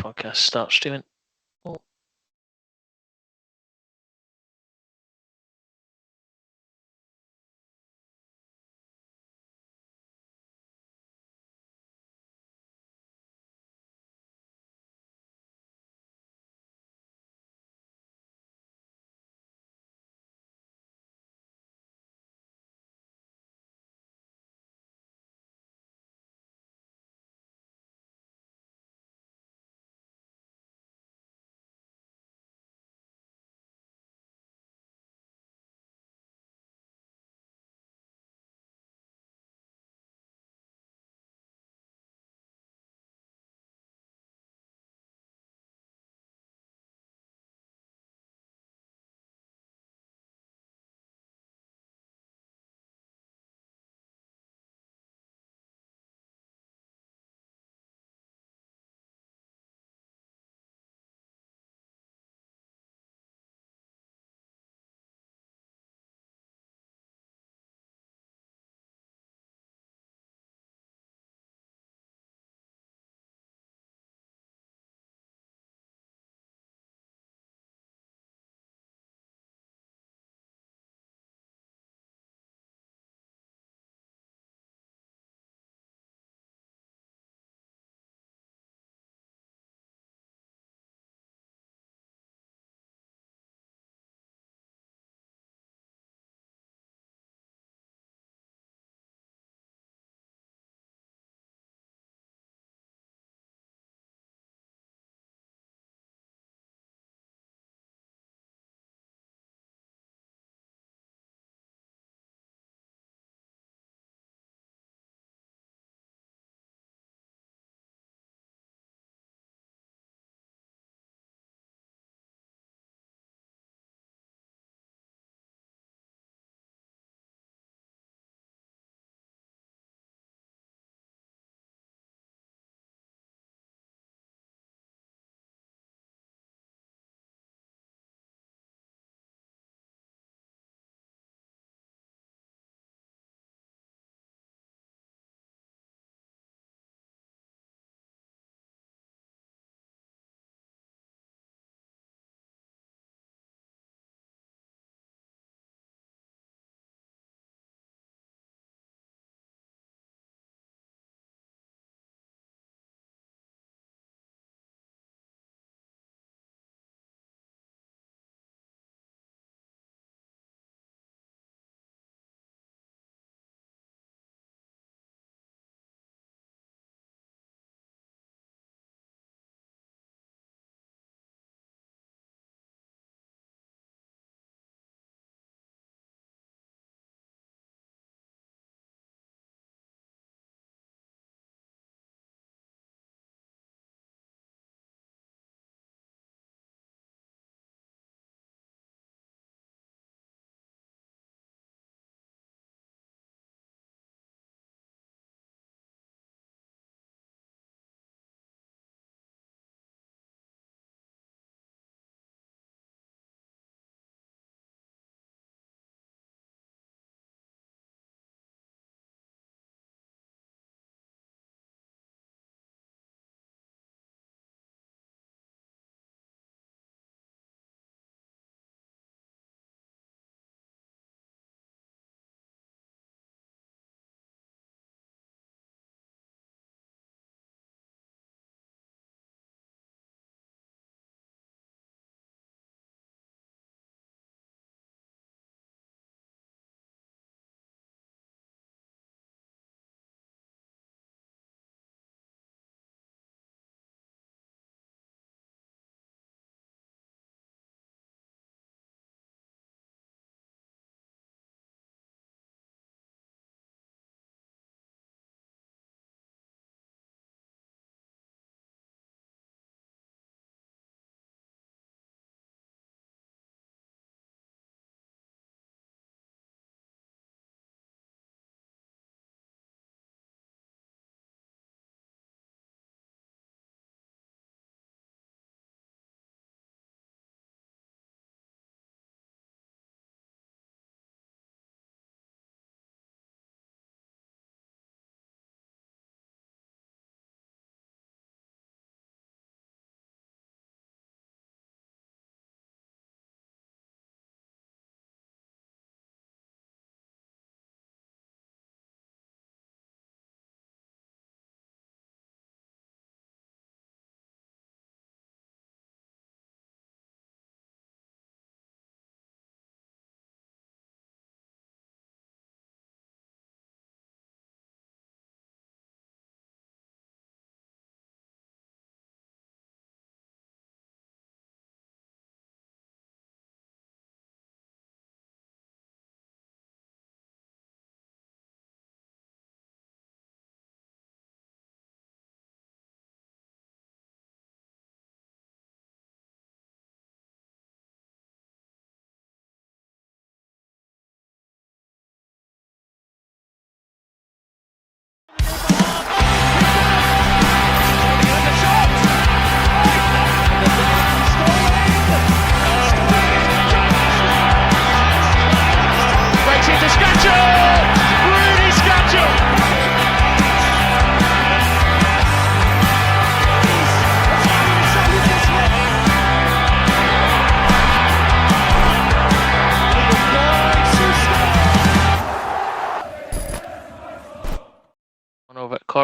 podcast start streaming. Oh.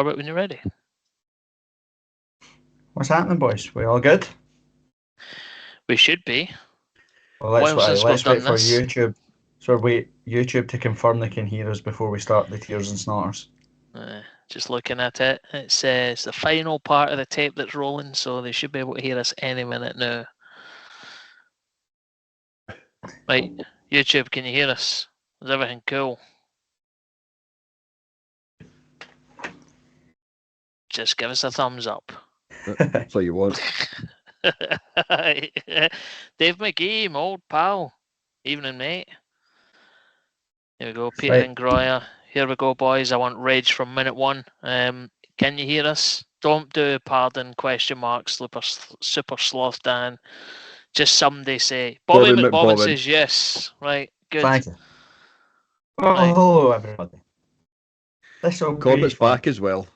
Corbett when you're ready. What's happening, boys? We all good? We should be. Well, let's Since wait we've for done this. YouTube. So wait, YouTube to confirm they can hear us before we start the tears and snorters. Just looking at it, it says the final part of the tape that's rolling, so they should be able to hear us any minute now. Right, YouTube, can you hear us? Is everything cool? Just give us a thumbs up. That's all you want. Dave McGee, my old pal. Evening, mate. Here we go, Peter Right. and Groyer. Here we go, boys. I want rage from minute one. Can you hear us? Don't do pardon, question mark, super sloth Dan. Just somebody say. Bobby Bobby McBobbin McBobbin. says yes. Right, good. Thank you. Oh, Right. hello, everybody. This will Corbett's be fun. back as well.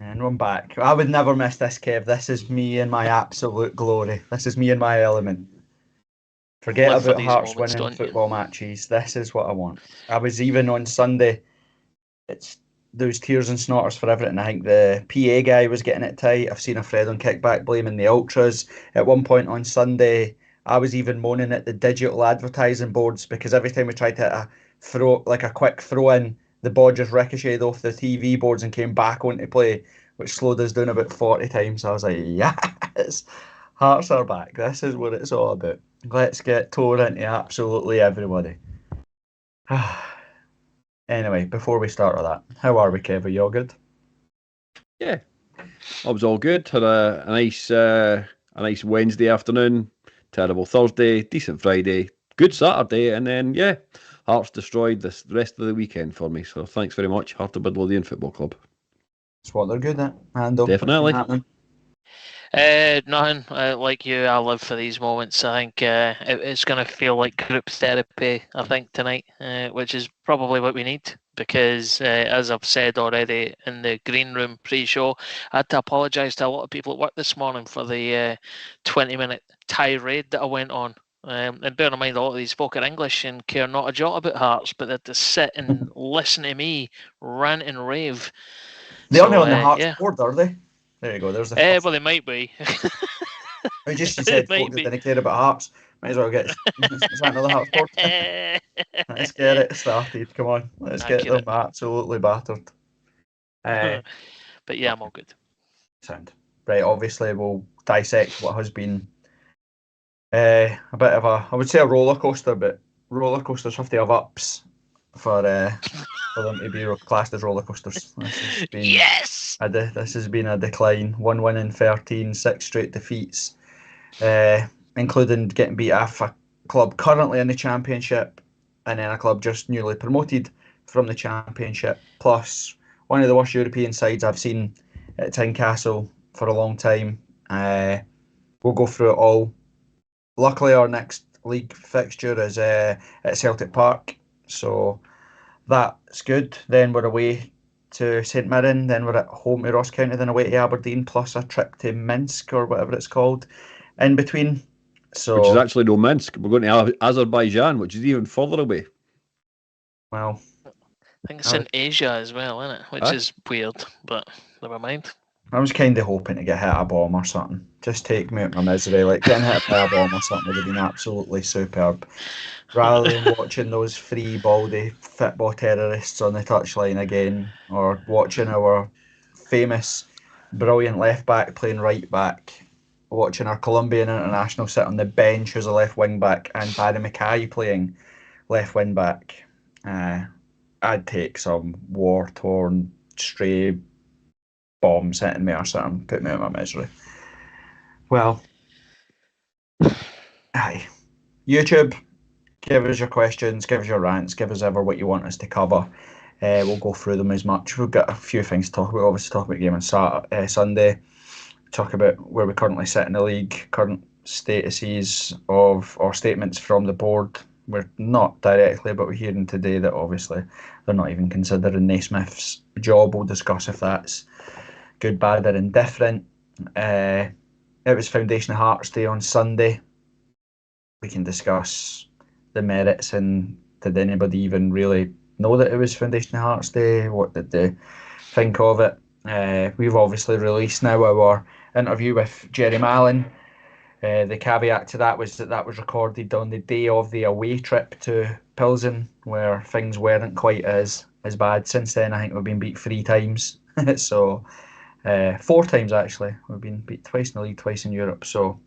And I'm back. I would never miss this, Kev. This is me in my absolute glory. This is me in my element. Forget Live for about these Hearts moments, winning don't you? football matches. This is what I want. I was even on Sunday. It's those tears and snorters for everything. I think the PA guy was getting it tight. I've seen a thread on Kickback blaming the ultras. At one point on Sunday, I was even moaning at the digital advertising boards because every time we tried to hit a quick throw in, the ball just ricocheted off the TV boards and came back onto play, which slowed us down about 40 times. I was like, yes, Hearts are back. This is what it's all about. Let's get tore into absolutely everybody. Anyway, before we start with that, how are we, Kev? Are you all good? Yeah, I was all good. Had a nice Wednesday afternoon. Terrible Thursday, decent Friday, good Saturday, and then Hearts destroyed the rest of the weekend for me. So thanks very much, Heart of Midlothian Football Club. It's what they're good at. Handle. Definitely. Nothing. Like you, I live for these moments. I think it's going to feel like group therapy, I think, tonight, which is probably what we need because, as I've said already in the green room pre-show, I had to apologise to a lot of people at work this morning for the 20-minute tirade that I went on. And bear in mind, a lot of these folk are English and care not a jot about Hearts, but they had to sit and listen to me rant and rave. They're only on the Hearts yeah. board, are they? There you go. There's the first. Well, they might be. I just you said folk that didn't care about Hearts. Might as well get. Is that another Hearts board? Let's get it started. Come on, let's get them absolutely battered. But yeah, I'm all good. Sound right. Obviously, we'll dissect what has been a bit of a, I would say, a roller coaster, but roller coasters have to have ups for them to be classed as roller coasters. This has been a decline. 1 win in 13, 6 straight defeats, including getting beat off a club currently in the Championship and then a club just newly promoted from the Championship, plus one of the worst European sides I've seen at Tynecastle for a long time. We'll go through it all. Luckily, our next league fixture is at Celtic Park, so that's good. Then we're away to St Mirren, then we're at home to Ross County, then away to Aberdeen, plus a trip to Minsk or whatever it's called in between. So, which is actually no Minsk. We're going to Azerbaijan, which is even further away. Well, I think it's in Asia as well, isn't it? Which is weird, but never mind. I was kind of hoping to get hit a bomb or something. Just take me out my misery. Like getting hit by a bomb or something would have been absolutely superb. Rather than watching those three baldy football terrorists on the touchline again, or watching our famous, brilliant left back playing right back, watching our Colombian international sit on the bench as a left wing back, and Barry Mackay playing left wing back. I'd take some war-torn, stray bombs hitting me or something, put me out of my misery. Well, aye. YouTube, give us your questions, give us your rants, give us ever what you want us to cover. We'll go through them as much. We've got a few things to talk about. Obviously, talk about the game on Sunday. Talk about where we currently sit in the league, current statuses of or statements from the board. We're not directly, but we're hearing today that obviously they're not even considering Naismith's job. We'll discuss if that's good, bad, or indifferent. It was Foundation of Hearts Day on Sunday. We can discuss the merits and did anybody even really know that it was Foundation of Hearts Day? What did they think of it? We've obviously released now our interview with Jerry Mallon. The caveat to that was that was recorded on the day of the away trip to Pilsen, where things weren't quite as bad. Since then, I think we've been beat 3 times. So 4 times actually. We've been beat twice in the league, twice in Europe. So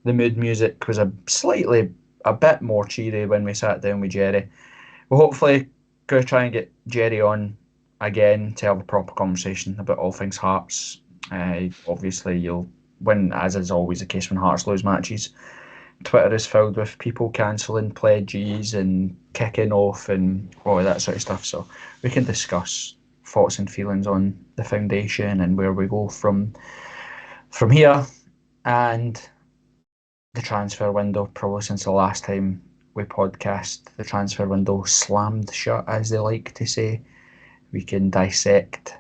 the mood music was a bit more cheery when we sat down with Jerry. We'll hopefully go try and get Jerry on again to have a proper conversation about all things Hearts. Obviously, as is always the case when Hearts lose matches, Twitter is filled with people cancelling pledges and kicking off and all of that sort of stuff. So we can discuss thoughts and feelings on the foundation and where we go from here, and the transfer window. Probably since the last time we podcast, the transfer window slammed shut, as they like to say. We can dissect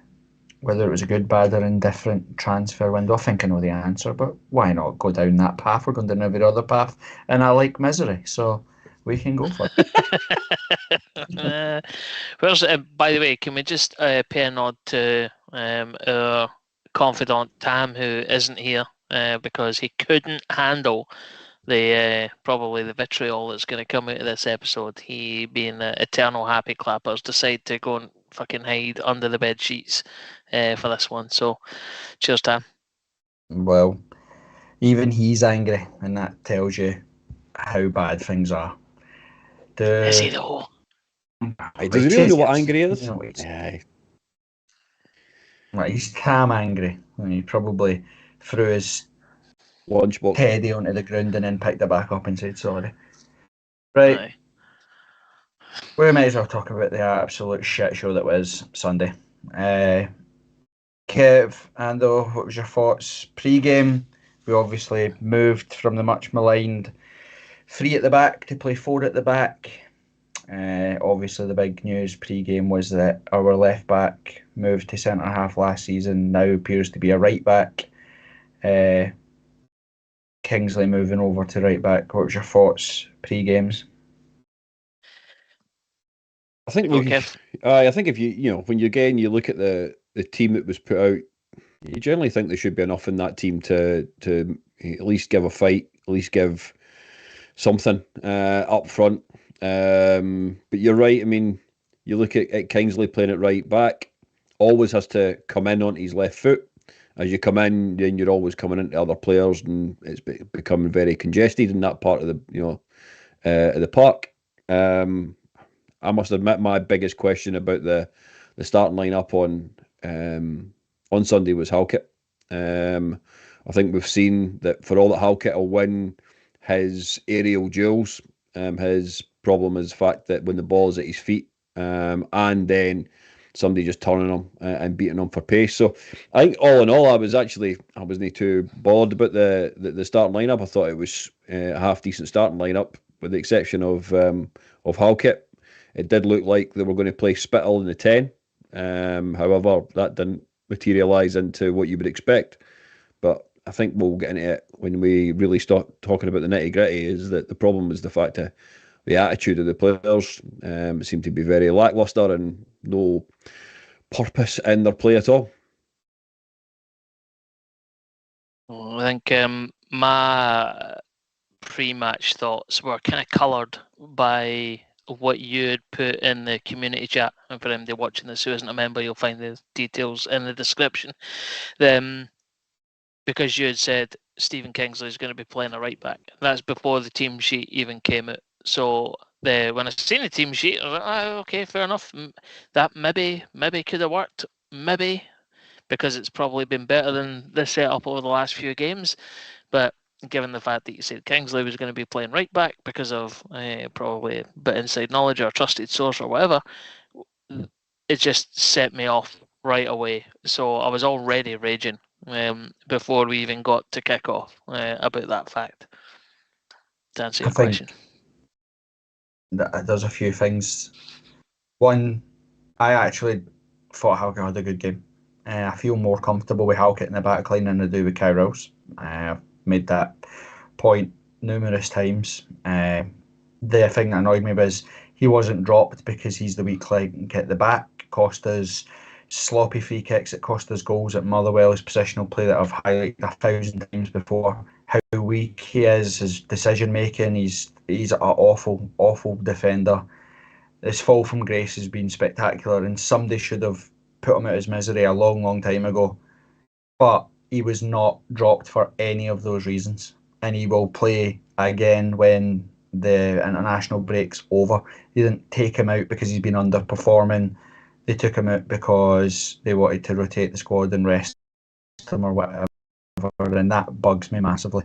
whether it was a good, bad, or indifferent transfer window. I think I know the answer, but why not go down that path? We're going down every other path, and I like misery, so we can go for it. By the way, can we just pay a nod to our confidant Tam, who isn't here because he couldn't handle the probably the vitriol that's going to come out of this episode. He, being the eternal happy clappers, decided to go and fucking hide under the bed sheets for this one. So, cheers, Tam. Well, even he's angry, and that tells you how bad things are. Is he though? Does he really know what angry is? He's Tam angry. He probably threw his lunchbox teddy onto the ground and then picked it back up and said sorry. Right. Aye. We might as well talk about the absolute shit show that was Sunday. Kev, Ando, what was your thoughts? Pre-game, we obviously moved from the much maligned 3 at the back to play 4 at the back. Obviously, the big news pre-game was that our left back moved to centre half last season, now appears to be a right back. Kingsley moving over to right back. What was your thoughts pre-games? I think if you when you look at the team that was put out, you generally think there should be enough in that team to at least give a fight, at least give something up front. But you're right. I mean, you look at Kingsley playing at right back, always has to come in on his left foot. As you come in, then you're always coming into other players, and it's becoming very congested in that part of the park. I must admit, my biggest question about the starting lineup on Sunday was Halkett. I think we've seen that for all that Halkett will win his aerial duels, his problem is the fact that when the ball is at his feet, and then somebody just turning him and beating him for pace. So I think all in all, I wasn't too bothered about the starting lineup. I thought it was a half decent starting lineup, with the exception of Halkett. It did look like they were going to play Spittle in the 10. However, that didn't materialise into what you would expect. But I think we'll get into it when we really start talking about the nitty-gritty, is that the problem is the fact that the attitude of the players seemed to be very lacklustre and no purpose in their play at all. I think my pre-match thoughts were kind of coloured by what you had put in the community chat. And for anybody watching this who isn't a member, you'll find the details in the description. Because you had said Stephen Kingsley is going to be playing a right back. That's before the team sheet even came out. So when I seen the team sheet, I was like, okay, fair enough. That maybe could have worked. Maybe, because it's probably been better than the setup over the last few games. But given the fact that you said Kingsley was going to be playing right back because of probably a bit inside knowledge or a trusted source or whatever, it just set me off right away. So I was already raging before we even got to kick off about that fact. To answer your question. There's a few things. One, I actually thought Halkett had a good game. I feel more comfortable with Halkett in the back line than I do with Kyle Rouse. I've made that point numerous times. The thing that annoyed me was he wasn't dropped because he's the weak link at the back. Costa's sloppy free kicks that cost us goals at Motherwell, his positional play that I've highlighted 1,000 times before, how weak he is, his decision making, he's an awful defender. His fall from grace has been spectacular, and somebody should have put him out of his misery a long time ago. But he was not dropped for any of those reasons, and he will play again when the international break's over. They didn't take him out because he's been underperforming. They took him out because they wanted to rotate the squad and rest him or whatever, and that bugs me massively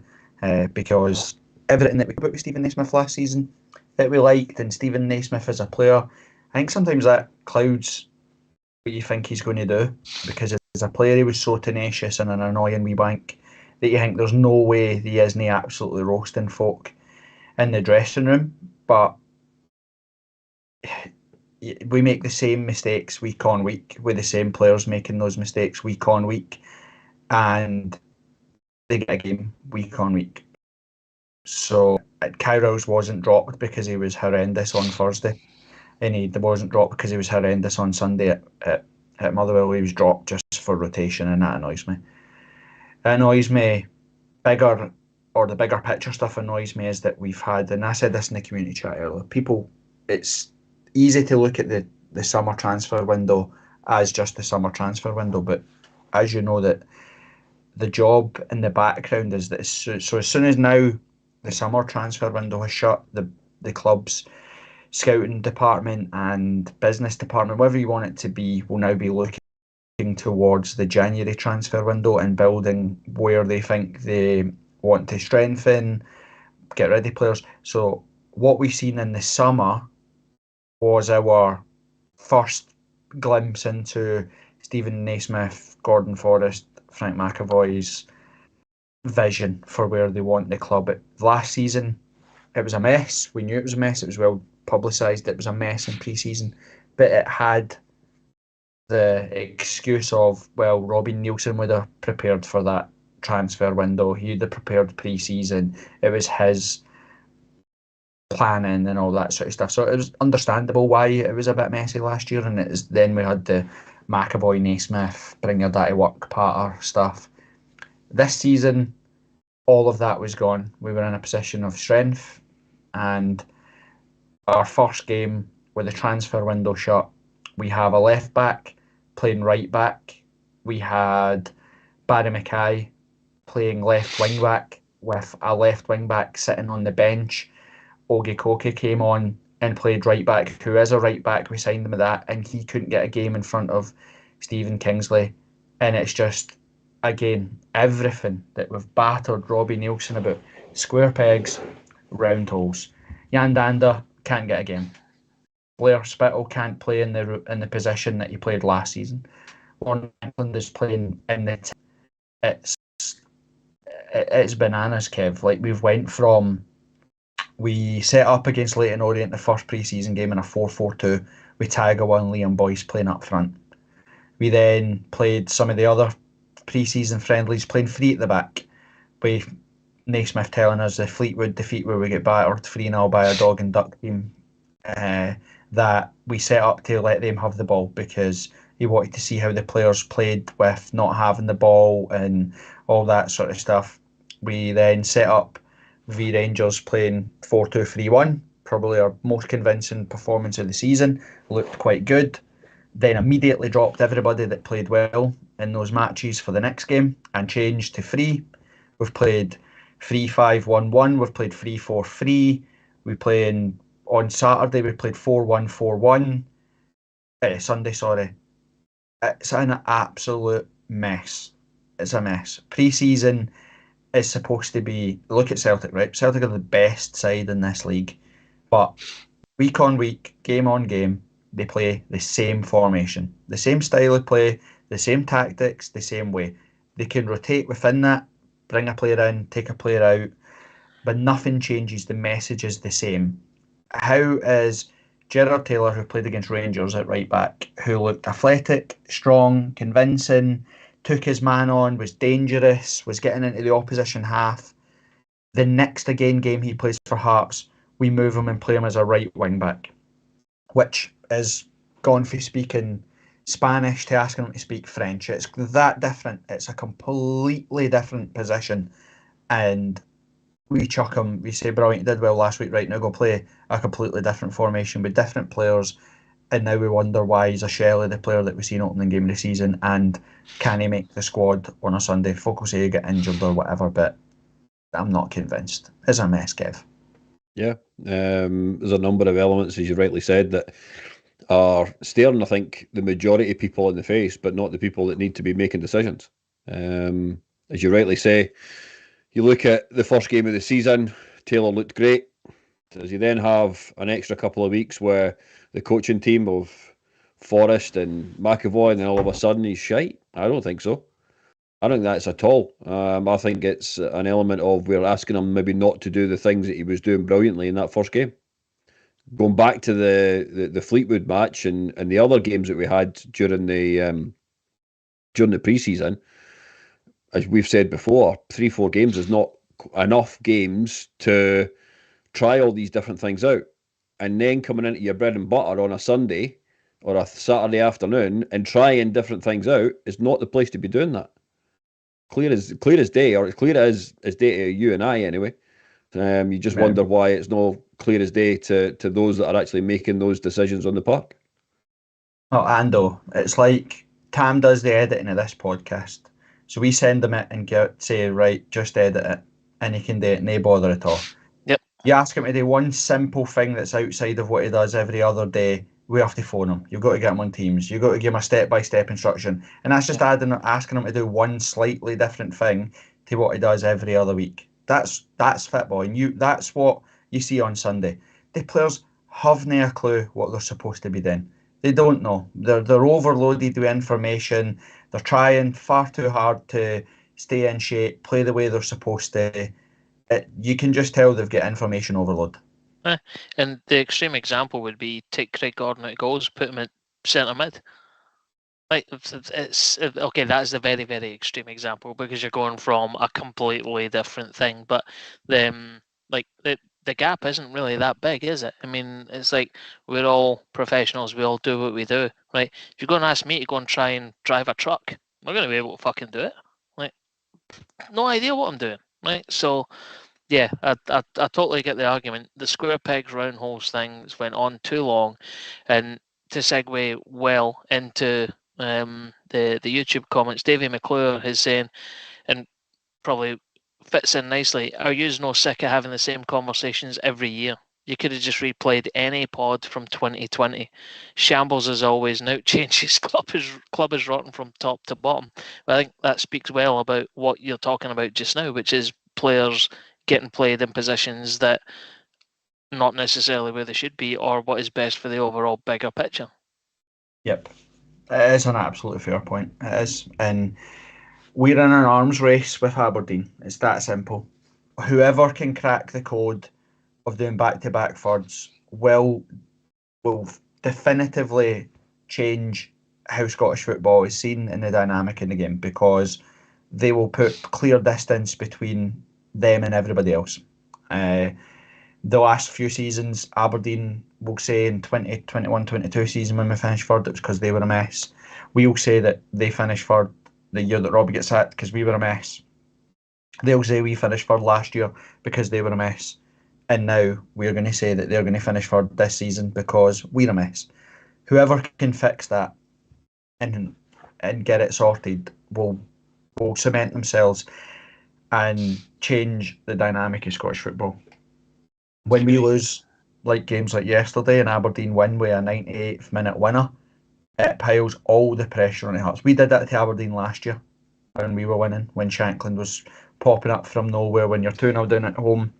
because everything that we put with Stephen Naismith last season that we liked, and Stephen Naismith as a player, I think sometimes that clouds what you think he's going to do, because as a player he was so tenacious and an annoying wee wank that you think there's no way he isn't absolutely roasting folk in the dressing room. But we make the same mistakes week on week with the same players making those mistakes week on week, and they get a game week on week. So Kyrgios wasn't dropped because he was horrendous on Thursday, and he wasn't dropped because he was horrendous on Sunday at Motherwell. He was dropped just for rotation, and that annoys me. It annoys me the bigger picture stuff annoys me is that we've had, and I said this in the community chat earlier, people, it's easy to look at the summer transfer window as just the summer transfer window, but as you know, that the job in the background is that so as soon as now the summer transfer window has shut, the club's scouting department and business department, whatever you want it to be, will now be looking towards the January transfer window and building where they think they want to strengthen, get rid of players. So what we've seen in the summer was our first glimpse into Stephen Naismith, Gordon Forrest, Frank McAvoy's vision for where they want the club. Last season, it was a mess. We knew it was a mess. It was well publicised. It was a mess in pre-season, but it had the excuse of, well, Robin Nielsen would have prepared for that transfer window. He'd have prepared pre-season. It was his planning and all that sort of stuff. So it was understandable why it was a bit messy last year. And then we had the McAvoy, Naismith, bring your daddy work patter stuff. This season, all of that was gone. We were in a position of strength, and our first game with the transfer window shut, we have a left back playing right back. We had Barry Mackay playing left wing back with a left wing back sitting on the bench. Ogie Koki came on and played right back, who is a right back. We signed him at that, and he couldn't get a game in front of Stephen Kingsley. And it's just, again, everything that we've battered Robbie Nielsen about. Square pegs, round holes. Jan Dander can't get a game. Blair Spittle can't play in the position that he played last season. Lorne Ackland is playing in the it's bananas, Kev. Like, we set up against Leyton Orient the first pre-season game in a 4-4-2 with Tagawa and Liam Boyce playing up front. We then played some of the other pre-season friendlies playing three at the back, with Naismith telling us the Fleetwood defeat where we get battered 3-0 by a dog and duck team, that we set up to let them have the ball because he wanted to see how the players played with not having the ball and all that sort of stuff. We then set up V Rangers playing 4-2-3-1, probably our most convincing performance of the season, looked quite good. Then immediately dropped everybody that played well in those matches for the next game and changed to 3. We've played 3-5-1-1, we've played 3-4-3, we playing on Saturday we played 4-1-4-1. Sunday, sorry. It's an absolute mess. It's a mess. Pre-season is supposed to be, look at Celtic, right? Celtic are the best side in this league, but week on week, game on game, they play the same formation, the same style of play, the same tactics, the same way. They can rotate within that, bring a player in, take a player out, but nothing changes. The message is the same. How is Gerard Taylor, who played against Rangers at right back, who looked athletic, strong, convincing, took his man on, was dangerous, was getting into the opposition half. The next again game he plays for Hearts, we move him and play him as a right wing back, which is gone for speaking Spanish to asking them to speak French. It's that different. It's a completely different position. And we chuck him, we say, brilliant, you did well last week, right, now go play a completely different formation with different players. And now we wonder why he's a Shelley, the player that we seen opening game of the season, and can he make the squad on a Sunday? Folk will say he get injured or whatever, but I'm not convinced. It's a mess, Kev. Yeah, there's a number of elements, as you rightly said, that are staring, I think, the majority of people in the face, but not the people that need to be making decisions. As you rightly say, you look at the first game of the season, Taylor looked great. Does he then have an extra couple of weeks where the coaching team of Forrest and McAvoy, and then all of a sudden he's shite? I don't think so. I don't think that's at all. I think it's an element of we're asking him maybe not to do the things that he was doing brilliantly in that first game. Going back to the Fleetwood match and the other games that we had during the pre-season, as we've said before, 3-4 games is not enough games to try all these different things out. And then coming into your bread and butter on a Sunday or a Saturday afternoon and trying different things out is not the place to be doing that. Clear as day, or as clear as day to you and I anyway. You just wonder why it's not clear as day to those that are actually making those decisions on the park. Oh, Ando, it's like Tam does the editing of this podcast. So we send him it and say, right, just edit it. And he can do it, no bother at all. Yep. You ask him to do one simple thing that's outside of what he does every other day, we have to phone him. You've got to get him on Teams. You've got to give him a step-by-step instruction. And that's just asking him to do one slightly different thing to what he does every other week. That's football. And that's what you see on Sunday. The players have no clue what they're supposed to be doing. They don't know. They're overloaded with information. They're trying far too hard to stay in shape, play the way they're supposed to. You can just tell they've got information overload. And the extreme example would be take Craig Gordon out of goals, put him at centre mid. Like it's okay. That's a very, very extreme example because you're going from a completely different thing. But the gap isn't really that big, is it? I mean, it's like we're all professionals. We all do what we do, right? If you're going to ask me to go and try and drive a truck, I'm not going to be able to fucking do it. Like, no idea what I'm doing, right? So. Yeah, I totally get the argument. The square pegs, round holes things went on too long, and to segue well into the YouTube comments, Davey McClure is saying, and probably fits in nicely, are you no sick of having the same conversations every year? You could have just replayed any pod from 2020. Shambles as always, now changes. Club is rotten from top to bottom. But I think that speaks well about what you're talking about just now, which is players getting played in positions that not necessarily where they should be or what is best for the overall bigger picture. Yep. It is an absolutely fair point. It is. And we're in an arms race with Aberdeen. It's that simple. Whoever can crack the code of doing back-to-back thirds will definitively change how Scottish football is seen in the dynamic in the game, because they will put clear distance between them and everybody else. The last few seasons, Aberdeen will say in 2021-22 season when we finished third, it was because they were a mess. We'll say that they finished third the year that Robbie gets sacked because we were a mess. They'll say we finished third last year because they were a mess. And now we're going to say that they're going to finish third this season because we're a mess. Whoever can fix that and get it sorted will cement themselves and change the dynamic of Scottish football. When we lose like games like yesterday and Aberdeen win with a 98th minute winner, it piles all the pressure on the Hearts. We did that to Aberdeen last year when we were winning, when Shankland was popping up from nowhere, when you're 2-0 down at home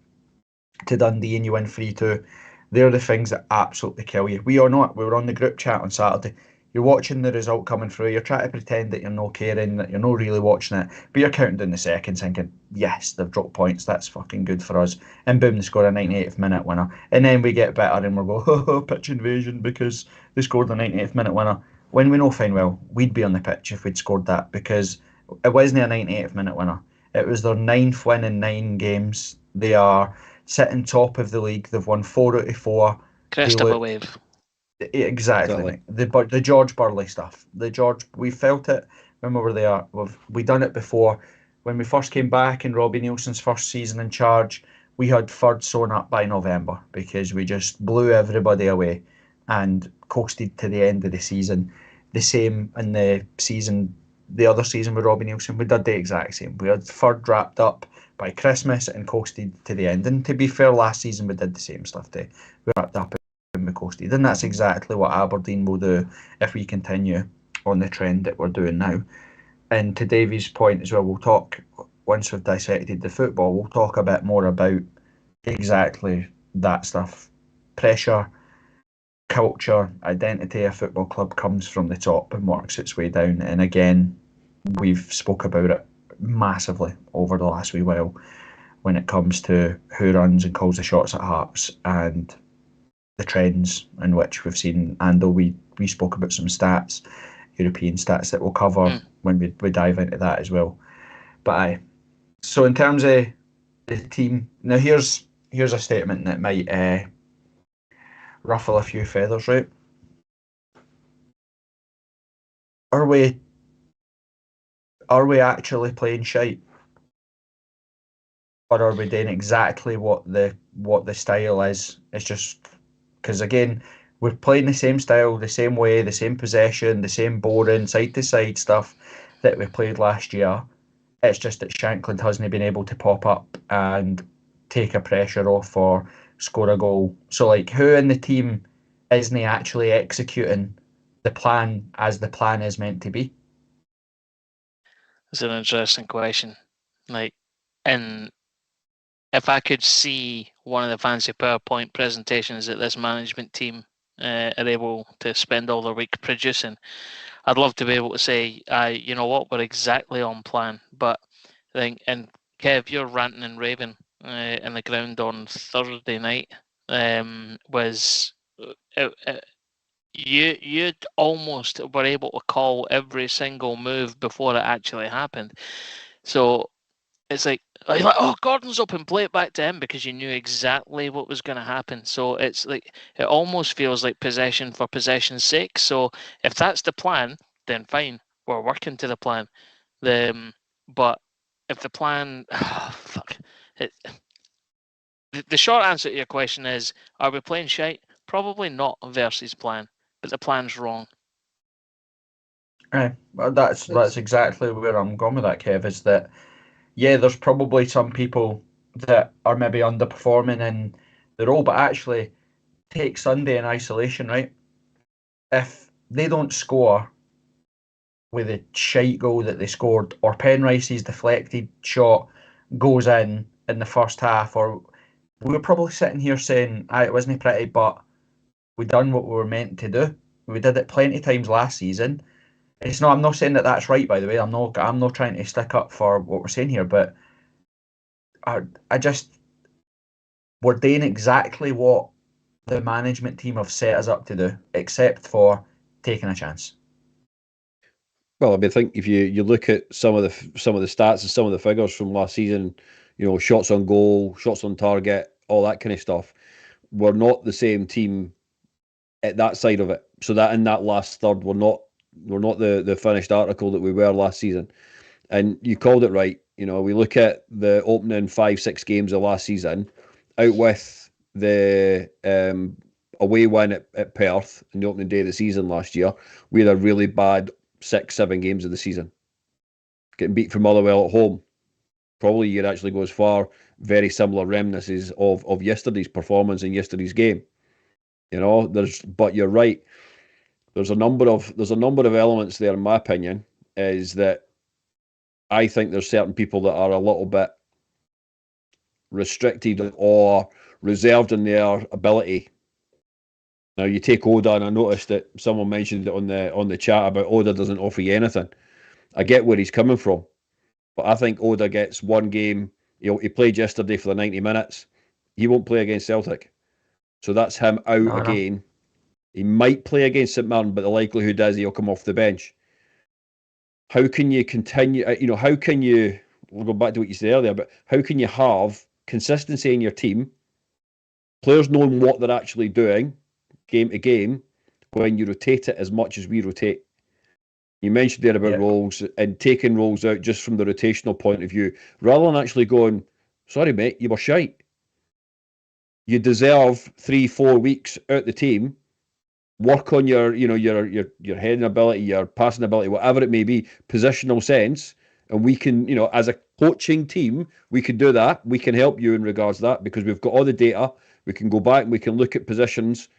to Dundee and you win 3-2. They're the things that absolutely kill you. We are not. We were on the group chat on Saturday. You're watching the result coming through. You're trying to pretend that you're not caring, that you're not really watching it, but you're counting down the seconds thinking, yes, they've dropped points. That's fucking good for us. And boom, they score a 98th minute winner. And then we get better and we're going, pitch invasion because they scored a 98th minute winner. When we know fine well, we'd be on the pitch if we'd scored that, because it wasn't a 98th minute winner. It was their 9th win in 9 games. They are sitting top of the league. They've won 4 out of 4. Crest of a wave. Exactly. The George Burley stuff. We felt it when we were there. We done it before. When we first came back in Robbie Nielsen's first season in charge, we had third sewn up by November because we just blew everybody away and coasted to the end of the season. The same in the other season with Robbie Nielsen, we did the exact same. We had third wrapped up by Christmas and coasted to the end. And to be fair, last season we did the same stuff too. We wrapped up and we coasted. And that's exactly what Aberdeen will do if we continue on the trend that we're doing now. And to Davey's point as well, we'll talk, once we've dissected the football, we'll talk a bit more about exactly that stuff. Pressure, culture, identity. A football club comes from the top and works its way down. And again, we've spoke about it massively over the last wee while when it comes to who runs and calls the shots at Hearts and the trends in which we've seen. And though we spoke about some stats, European stats that we'll cover when we dive into that as well. But aye. So in terms of the team, now here's a statement that might ruffle a few feathers, right? Are we actually playing shite? Or are we doing exactly what the style is? It's just because again, we're playing the same style, the same way, the same possession, the same boring side to side stuff that we played last year. It's just that Shankland hasn't been able to pop up and take a pressure off or score a goal. So like, who in the team isn't actually executing the plan as the plan is meant to be? It's an interesting question. Like, and if I could see one of the fancy PowerPoint presentations that this management team are able to spend all their week producing, I'd love to be able to say, you know what, we're exactly on plan. But I think, and Kev, you're ranting and raving in the ground on Thursday night was you'd almost were able to call every single move before it actually happened. So it's like, oh, Gordon's up and play it back to him because you knew exactly what was going to happen. So it's like, it almost feels like possession for possession's sake. So if that's the plan, then fine, we're working to the plan. But if the plan, the short answer to your question is, are we playing shite? Probably not versus plan, but the plan's wrong. Right. Well, that's exactly where I'm going with that, Kev, is that, yeah, there's probably some people that are maybe underperforming in the role, but actually take Sunday in isolation, right? If they don't score with a shite goal that they scored, or Penrice's deflected shot goes in the first half, or we were probably sitting here saying, it wasn't pretty, but we done what we were meant to do. We did it plenty of times last season. It's not. I'm not saying that that's right, by the way. I'm not trying to stick up for what we're saying here, but I just, we're doing exactly what the management team have set us up to do, except for taking a chance. Well, I mean, I think if you look at some of the stats and some of the figures from last season, you know, shots on goal, shots on target, all that kind of stuff, we're not the same team at that side of it. So that in that last third, we're not the finished article that we were last season. And you called it right. You know, we look at the opening 5-6 games of last season, out with the away win at Perth in the opening day of the season last year. We had a really bad 6-7 games of the season. Getting beat from Motherwell at home. Probably you'd actually go as far, very similar reminiscences of yesterday's performance in yesterday's game. You know, but you're right. There's a number of elements there, in my opinion, is that I think there's certain people that are a little bit restricted or reserved in their ability. Now you take Oda, and I noticed that someone mentioned it on the chat about Oda doesn't offer you anything. I get where he's coming from, but I think Oda gets one game. He played yesterday for the 90 minutes. He won't play against Celtic, so that's him out again. He might play against St Mirren, but the likelihood is he'll come off the bench. How can you continue? How can you? We'll go back to what you said earlier, but how can you have consistency in your team, players knowing what they're actually doing, game to game, when you rotate it as much as we rotate. You mentioned there about roles and taking roles out just from the rotational point of view, rather than actually going, sorry, mate, you were shite. You deserve 3-4 weeks out the team. Work on your heading ability, your passing ability, whatever it may be, positional sense. And we can, as a coaching team, we can do that. We can help you in regards to that because we've got all the data. We can go back and we can look at positions.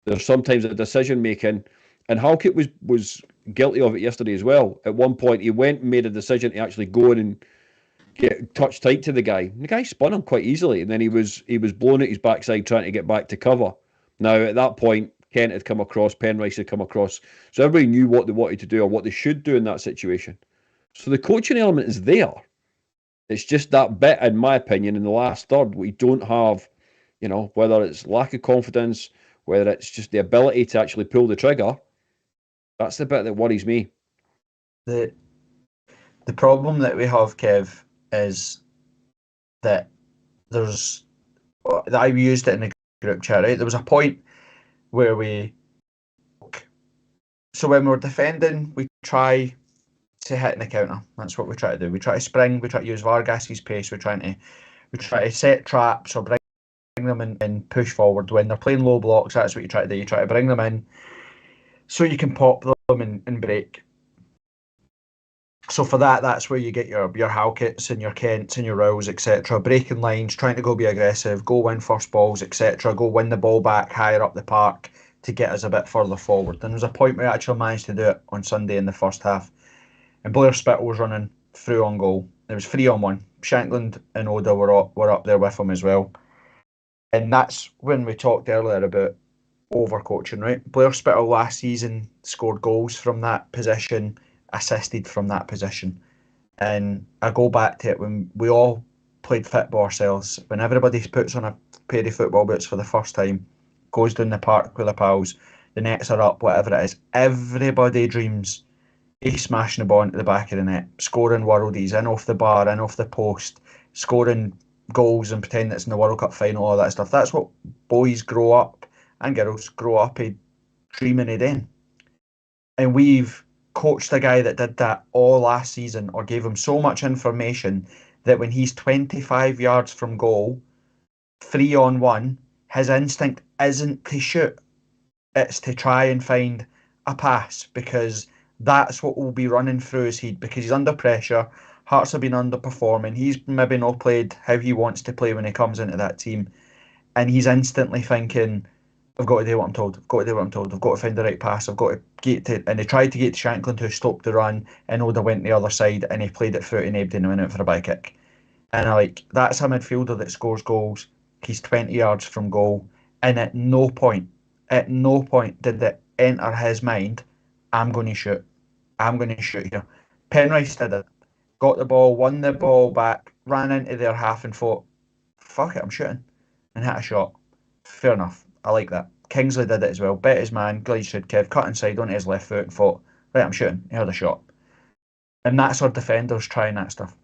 There's sometimes a decision making. And Halkett was guilty of it yesterday as well. At one point, he went and made a decision to actually go in and get touch tight to the guy. And the guy spun him quite easily, and then he was blown at his backside trying to get back to cover. Now, at that point, Kent had come across, Penrice had come across, so everybody knew what they wanted to do or what they should do in that situation. So the coaching element is there. It's just that bit, in my opinion, in the last third, we don't have, whether it's lack of confidence, whether it's just the ability to actually pull the trigger. That's the bit that worries me. The problem that we have, Kev, is that I used it in the group chat, right? There was a point where so when we're defending, we try to hit in the counter. That's what we try to do. We try to spring, we try to use Vargas's pace, we try to set traps or bring them in and push forward. When they're playing low blocks, that's what you try to do. You try to bring them in so you can pop them and break. So for that's where you get your Halketts and your Kents and your Rowells, etc. Breaking lines, trying to go be aggressive, go win first balls, etc. Go win the ball back higher up the park to get us a bit further forward. And there was a point where we actually managed to do it on Sunday in the first half. And Blair Spittle was running through on goal. It was 3-on-1. Shankland and Oda were up there with him as well. And that's when we talked earlier about overcoaching, right? Blair Spittle last season scored goals from that position, assisted from that position. And I go back to it when we all played football ourselves, when everybody puts on a pair of football boots for the first time, goes down the park with the pals, the nets are up, whatever it is, everybody dreams he's smashing the ball into the back of the net, scoring worldies, in off the bar, in off the post, scoring goals and pretending it's in the World Cup final, all that stuff. That's what boys grow up, and girls grow up dreaming of doing. And we've coached a guy that did that all last season, or gave him so much information that when he's 25 yards from goal, 3-on-1, his instinct isn't to shoot, it's to try and find a pass, because that's what will be running through his head, because he's under pressure. Hearts have been underperforming. He's maybe not played how he wants to play when he comes into that team, and he's instantly thinking, I've got to do what I'm told. I've got to find the right pass. I've got to get to... And he tried to get to Shankland, who stopped the run, and Oda went the other side, and he played it through to Nebden and went out for a bye kick. And that's a midfielder that scores goals. He's 20 yards from goal, and at no point did it enter his mind, I'm going to shoot here. Penrice did it. Got the ball, won the ball back, ran into their half and thought, fuck it, I'm shooting, and hit a shot. Fair enough. I like that. Kingsley did it as well. Bet his man, Glitchwood Kev, cut inside onto his left foot and thought, right, I'm shooting. He had a shot. And that's our defenders trying that stuff.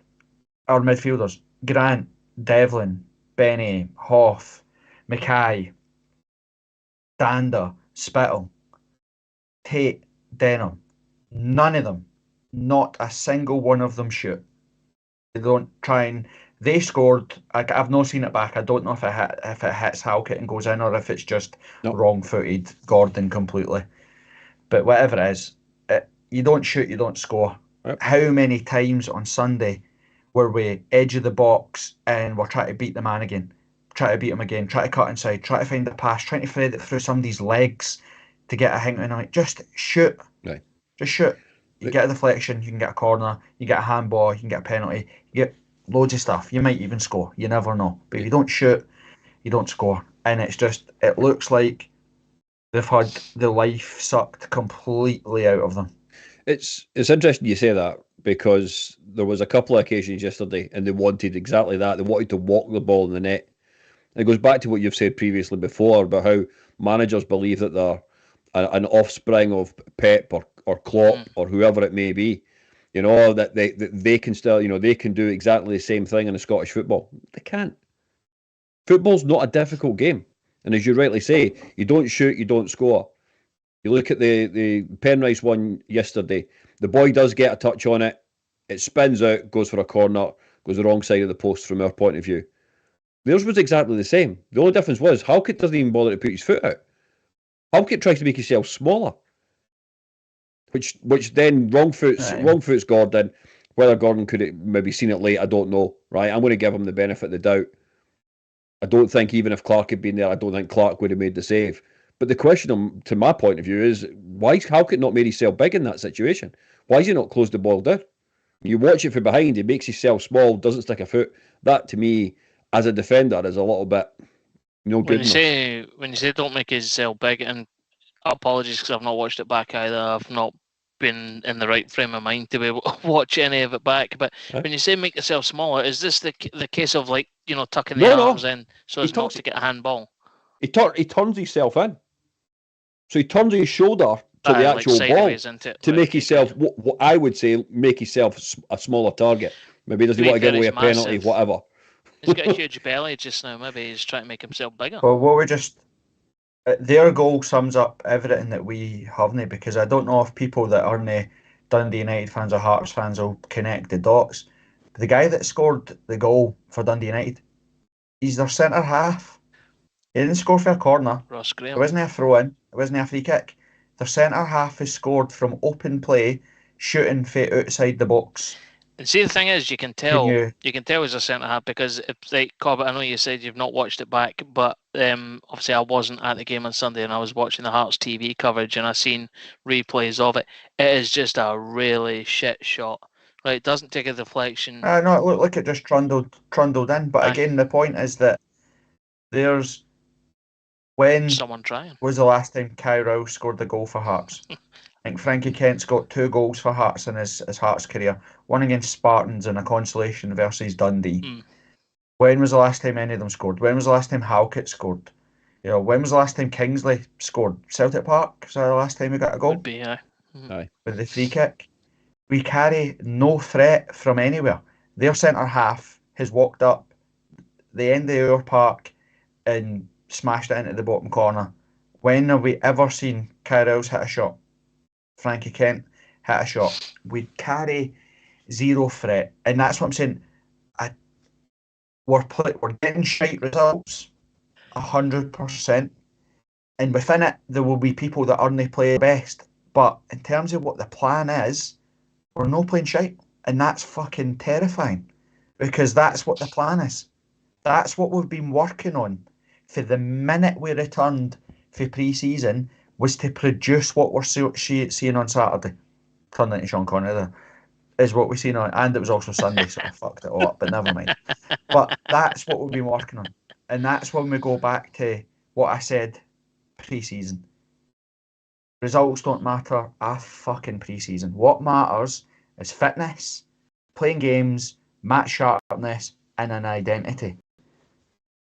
Our midfielders, Grant, Devlin, Benny, Hoff, Mackay, Danda, Spittle, Tate, Denham. None of them, not a single one of them shoot. They don't try and... They scored. I've not seen it back. I don't know if it hits Halkett and goes in, or if it's just wrong-footed Gordon completely. But whatever it is, you don't shoot, you don't score. Yep. How many times on Sunday were we edge of the box and we're trying to beat the man again, try to beat him again, try to cut inside, try to find the pass, trying to thread it through somebody's legs to get a hang on it. Just shoot. Right. Just shoot. You get a deflection, you can get a corner, you get a handball, you can get a penalty, you get loads of stuff. You might even score. You never know. But if you don't shoot, you don't score. And it looks like they've had the life sucked completely out of them. It's interesting you say that, because there was a couple of occasions yesterday and they wanted exactly that. They wanted to walk the ball in the net. And it goes back to what you've said previously before about how managers believe that they're an offspring of Pep or Klopp or whoever it may be. You know, that they can still, they can do exactly the same thing in a Scottish football. They can't. Football's not a difficult game. And as you rightly say, you don't shoot, you don't score. You look at the Penrice one yesterday. The boy does get a touch on it. It spins out, goes for a corner, goes the wrong side of the post from our point of view. Theirs was exactly the same. The only difference was Halkett doesn't even bother to put his foot out. Halkett tries to make himself smaller, which then wrong foots Gordon. Whether Gordon could have maybe seen it late, I don't know. Right, I'm going to give him the benefit of the doubt. I don't think even if Clark had been there, I don't think Clark would have made the save. But the question, to my point of view, is why has Halkett not made himself big in that situation? Why has he not closed the ball down? You watch it from behind, he makes himself small, doesn't stick a foot. That, to me, as a defender, is a little bit no good enough. When you say don't make yourself big, and apologies because I've not watched it back either, I've not been in the right frame of mind to be able to watch any of it back. But when you say make yourself smaller, is this the case of tucking the arms in so as not to get a handball? He turns himself in. So he turns his shoulder to the actual ball to make himself, what I would say, make himself a smaller target. Maybe he doesn't want to give away a penalty, whatever. He's got a huge belly just now. Maybe he's trying to make himself bigger. Well, what we just... Their goal sums up everything that we haven't, because I don't know if people that aren't Dundee United fans or Hearts fans will connect the dots. The guy that scored the goal for Dundee United, he's their centre half. He didn't score for a corner. Ross Graham. It wasn't a throw-in. It wasn't a free kick. Their centre half has scored from open play, shooting from outside the box. And see, the thing is, you can tell he's a centre half because, Corbett, I know you said you've not watched it back, but obviously I wasn't at the game on Sunday and I was watching the Hearts TV coverage and I seen replays of it. It is just a really shit shot. Right, it doesn't take a deflection. No, it looked like it just trundled in. But again, the point is that there's... When someone trying. Was the last time Kyle Rowe scored the goal for Hearts? I think Frankie Kent's got 2 goals for Hearts in his Hearts career. One against Spartans and a consolation versus Dundee. When was the last time any of them scored? When was the last time Halkett scored? When was the last time Kingsley scored? Celtic Park? Was that the last time we got a goal? Would be, Aye. With the free kick. We carry no threat from anywhere. Their centre half has walked up the end of our park and smashed it into the bottom corner. When have we ever seen Kyrell's hit a shot? Frankie Kent hit a shot. We carry zero threat, and that's what I'm saying. We're getting shite results, 100%, and within it there will be people that aren't playing best. But in terms of what the plan is, we're not playing shite, and that's fucking terrifying, because that's what the plan is. That's what we've been working on. For the minute we returned for pre-season was to produce what we're seeing on Saturday. Turned into Sean Connery there. Is what we seen on, and it was also Sunday, so I fucked it all up, but never mind. But that's what we've been working on. And that's when we go back to what I said pre-season. Results don't matter a fucking pre-season. What matters is fitness, playing games, match sharpness, and an identity.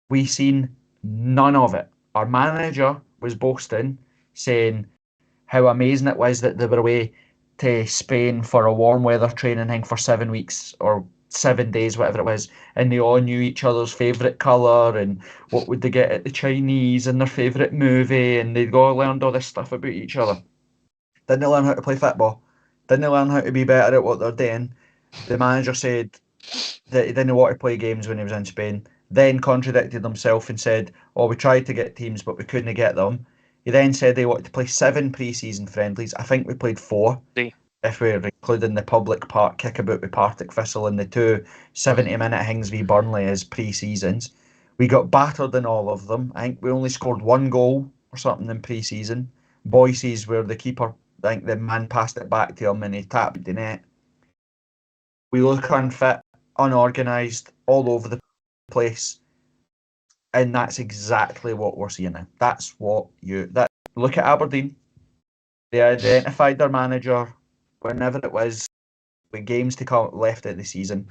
We seen none of it. Our manager was boasting, saying how amazing it was that they were away to Spain for a warm weather training thing for 7 weeks or 7 days, whatever it was, and they all knew each other's favourite colour and what would they get at the Chinese and their favourite movie, and they'd all learned all this stuff about each other. Didn't learn how to play football. Didn't learn how to be better at what they're doing. The manager said that he didn't want to play games when he was in Spain, then contradicted himself and said, we tried to get teams but we couldn't get them. He then said they wanted to play 7 pre-season friendlies. I think we played 4, if we're including the public park kickabout with Partick Thistle and the 2 70-minute things v Burnley as pre-seasons. We got battered in all of them. I think we only scored 1 goal or something in pre-season. Boyce's where the keeper, I think the man passed it back to him and he tapped the net. We look unfit, unorganised, all over the place. And that's exactly what we're seeing now. That's what look at Aberdeen. They identified their manager whenever it was with games to come left at the season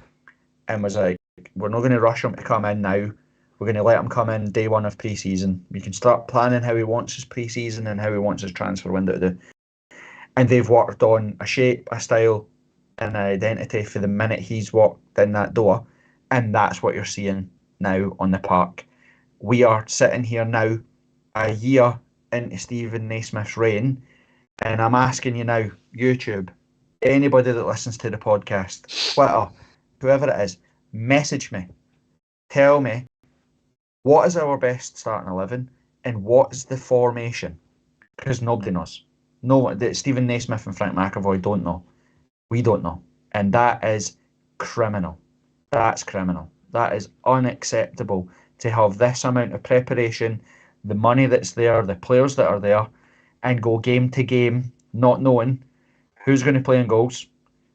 and was like, we're not going to rush him to come in now. We're going to let him come in day 1 of pre-season. We can start planning how he wants his pre-season and how he wants his transfer window to do. And they've worked on a shape, a style, and an identity for the minute he's walked in that door. And that's what you're seeing now on the park. We are sitting here now, a year into Stephen Naismith's reign, And I'm asking you now, YouTube, anybody that listens to the podcast, Twitter, whoever it is, message me. Tell me, what is our best starting 11 and what is the formation? Because nobody knows. No one, Stephen Naismith and Frank McAvoy don't know. We don't know. And that is criminal. That's criminal. That is unacceptable to have this amount of preparation, the money that's there, the players that are there, and go game to game, not knowing who's going to play in goals,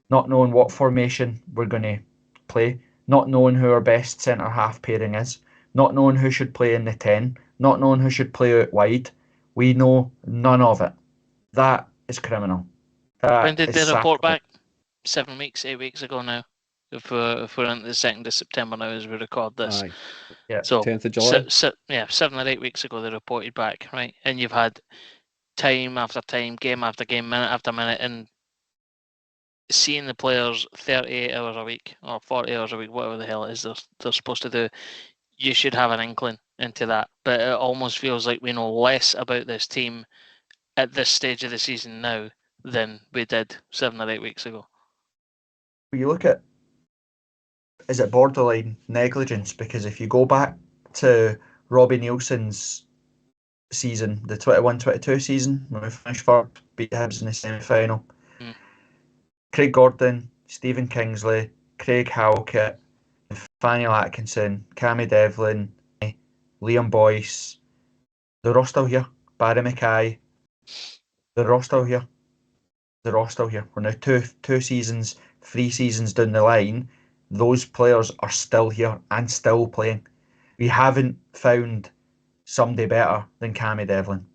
not knowing what formation we're going to play, not knowing who our best centre half pairing is, not knowing who should play in the 10, not knowing who should play out wide. We know none of it. That is criminal. When did they report back? 7 weeks, 8 weeks ago now. If we're into the 2nd of September now as we record this. Aye. Yeah. So 10th of July. 7 or 8 weeks ago they reported back, right? And you've had time after time, game after game, minute after minute, and seeing the players 38 hours a week or 40 hours a week, whatever the hell it is they're supposed to do, you should have an inkling into that. But it almost feels like we know less about this team at this stage of the season now than we did 7 or 8 weeks ago. You look at, is it borderline negligence? Because if you go back to Robbie Nielsen's season, the 21-22 season, when we finished fourth, beat Hibs in the semi-final, Craig Gordon, Stephen Kingsley, Craig Halkett, Nathaniel Atkinson, Cammy Devlin, Liam Boyce, they're all still here. Barry Mackay, they're all still here. They're all still here. We're now two seasons, 3 seasons down the line. Those players are still here and still playing. We haven't found somebody better than Cammy Devlin,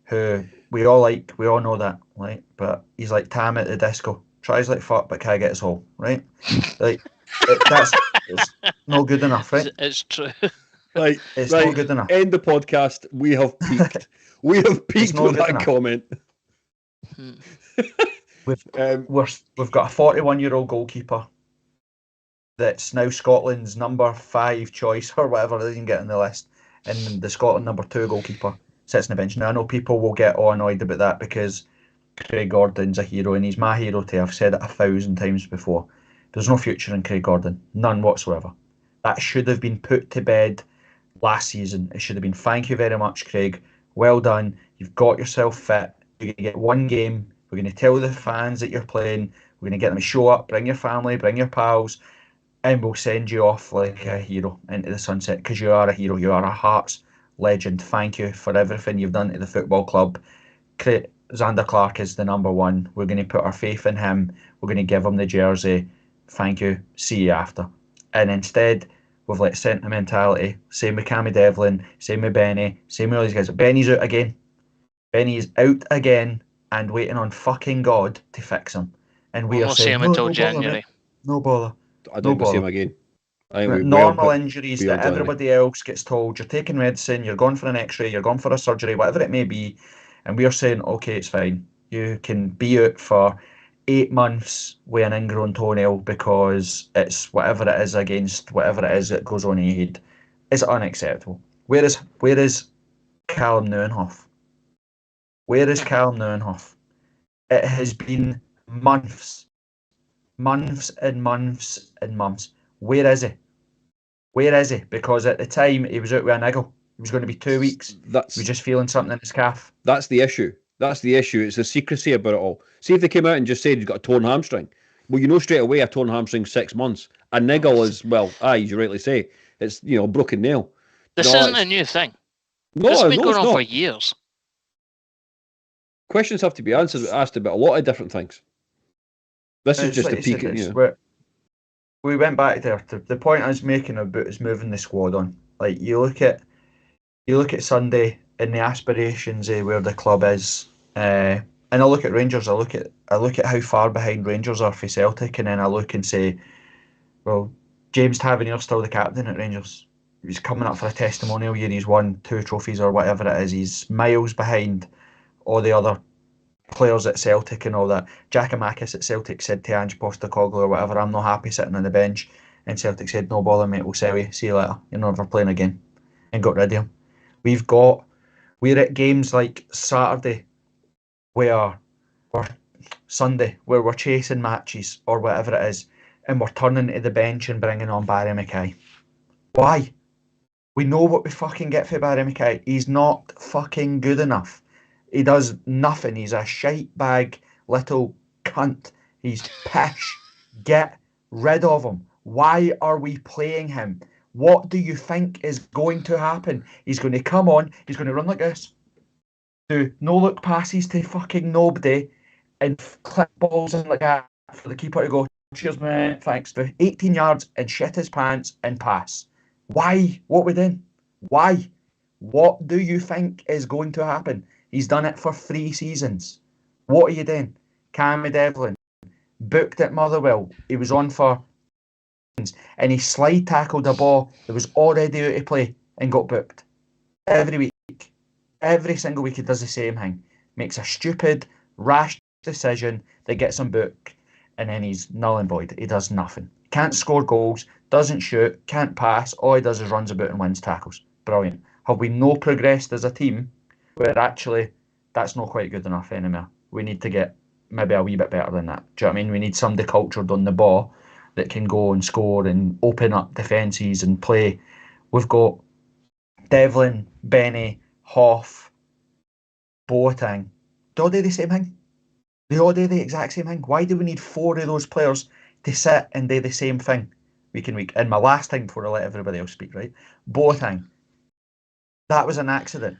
who we all like. We all know that, right? But he's like Tam at the disco. Tries like fuck, but can't get his hole, right? Like it's not good enough, right? It's true. Right, It's right. not good enough. End the podcast. We have peaked. We have peaked not with good that enough. comment. We've got a 41-year-old goalkeeper that's now Scotland's number 5 choice or whatever they can get on the list, and the Scotland number 2 goalkeeper sits on the bench. Now I know people will get all annoyed about that because Craig Gordon's a hero and he's my hero too. I've said it 1,000 times before. There's no future in Craig Gordon, none whatsoever. That should have been put to bed last season. It should have been, thank you very much, Craig. Well done. You've got yourself fit. You're going to get one game. We're going to tell the fans that you're playing. We're going to get them to show up, bring your family, bring your pals, and we'll send you off like a hero into the sunset because you are a hero. You are a Hearts legend. Thank you for everything you've done to the football club. Zander Clark is the number 1. We're going to put our faith in him. We're going to give him the jersey. Thank you. See you after. And instead, we've let sentimentality. Same with Cammy Devlin. Same with Benny. Same with all these guys. Benny's out again. Benny is out again and waiting on fucking God to fix him. And we We'll are not see saying, him no, until no January. bother, mate. No bother. I don't No see him bother. again. I think Normal injuries beyond that everybody else gets told. You're taking medicine, you're going for an x-ray, you're going for a surgery, whatever it may be. And we are saying, okay, it's fine. You can be out for 8 months with an ingrown toenail because it's whatever it is against whatever it is that goes on in your head. It's unacceptable. Where is Callum Neuenhoff? Where is Callum Neuenhoff? It has been months and months and months. Where is he? Where is he? Because at the time he was out with a niggle. He was going to be 2 weeks. He was just feeling something in his calf. That's the issue. That's the issue. It's the secrecy about it all. See if they came out and just said he's got a torn hamstring. Well, you know straight away a torn hamstring 6 months. A niggle is, well, as you rightly say, it's, a broken nail. This isn't a new thing. No, It's been no, going it's on not. for years. Questions have to be asked about a lot of different things. This is just like a peak. We went back there to the point I was making about is moving the squad on. Like you look at Sunday and the aspirations of where the club is, and I look at Rangers. I look at how far behind Rangers are for Celtic, and then I look and say, well, James Tavernier's still the captain at Rangers. He's coming up for a testimonial year. He's won 2 trophies or whatever it is. He's miles behind all the other players at Celtic and all that. Giakoumakis at Celtic said to Ange Postecoglou or whatever, I'm not happy sitting on the bench. And Celtic said, no bother mate, we'll sell you. See you later. You're never playing again. And got rid of him. We're at games like Saturday where we're Sunday, where we're chasing matches or whatever it is, and we're turning to the bench and bringing on Barry Mackay? Why? We know what we fucking get for Barry Mackay. He's not fucking good enough. He does nothing. He's a shite bag little cunt. He's pish. Get rid of him. Why are we playing him? What do you think is going to happen? He's going to come on, he's going to run like this, do no-look passes to fucking nobody, and clip balls in like that for the keeper to go, cheers mate, thanks, for 18 yards and shit his pants and pass. Why? What we doing? Why? What do you think is going to happen? He's done it for 3 seasons. What are you doing? Cammy Devlin, booked at Motherwell. He was on for and he slide tackled a ball that was already out of play and got booked. Every week. Every single week he does the same thing. Makes a stupid, rash decision that gets him booked, and then he's null and void. He does nothing. Can't score goals, doesn't shoot, can't pass. All he does is runs about and wins tackles. Brilliant. Have we no progressed as a team where actually that's not quite good enough anymore? We need to get maybe a wee bit better than that. Do you know what I mean? We need somebody cultured on the ball that can go and score and open up defences and play. We've got Devlin, Benny, Hoff, Boateng. They all do the same thing. They all do the exact same thing. Why do we need 4 of those players to sit and do the same thing week in week? And my last thing before I let everybody else speak, right? Boateng. That was an accident.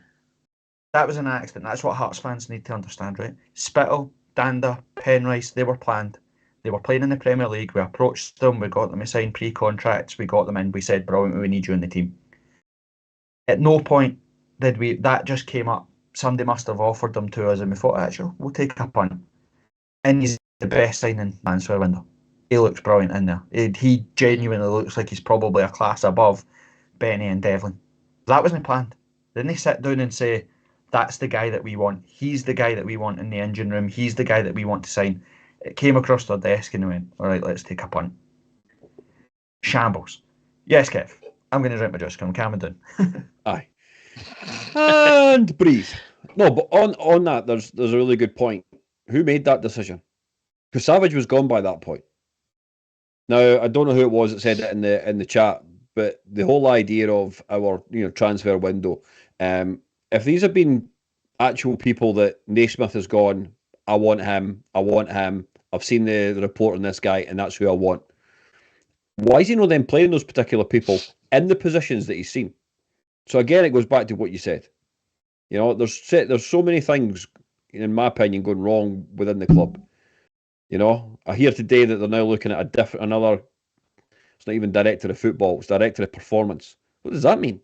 That was an accident. That's what Hearts fans need to understand, right? Spittle, Danda, Penrice, they were planned. They were playing in the Premier League. We approached them. We got them to sign pre-contracts. We got them in. We said, brilliant, we need you in the team. At no point did we... That just came up. Somebody must have offered them to us and we thought, actually, we'll take a punt. And he's the best signing transfer window. He looks brilliant in there. He genuinely looks like he's probably a class above Benny and Devlin. That wasn't planned. Didn't they sit down and say, that's the guy that we want. He's the guy that we want in the engine room. He's the guy that we want to sign. It came across their desk and they went, all right, let's take a punt. Shambles. Yes, Kev. I'm going to drink my juice. I'm calming down. Aye. And breathe. No, but on that, there's a really good point. Who made that decision? Because Savage was gone by that point. Now, I don't know who it was that said it in the chat, but the whole idea of our transfer window, if these have been actual people that Naismith has gone, I want him, I've seen the report on this guy, and that's who I want. Why is he not then playing those particular people in the positions that he's seen? So again, it goes back to what you said. There's so many things, in my opinion, going wrong within the club. I hear today that they're now looking at another. It's not even director of football; it's director of performance. What does that mean?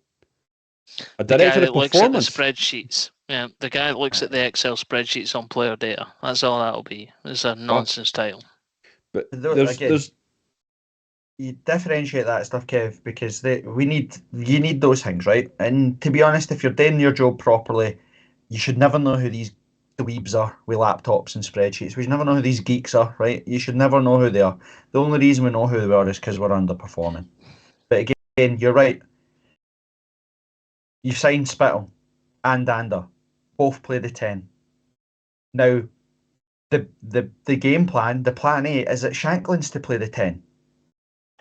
A director of performance. Looks at the spreadsheets. Yeah, the guy that looks at the Excel spreadsheets on player data. That's all that'll be. It's a nonsense title. But you differentiate that stuff, Kev, because you need those things, right? And to be honest, if you're doing your job properly, you should never know who these dweebs are with laptops and spreadsheets. We should never know who these geeks are, right? You should never know who they are. The only reason we know who they are is because we're underperforming. But again, you're right. You signed Spittle and Danda. Both play the 10. Now, the game plan, the plan A, is that Shanklin's to play the 10.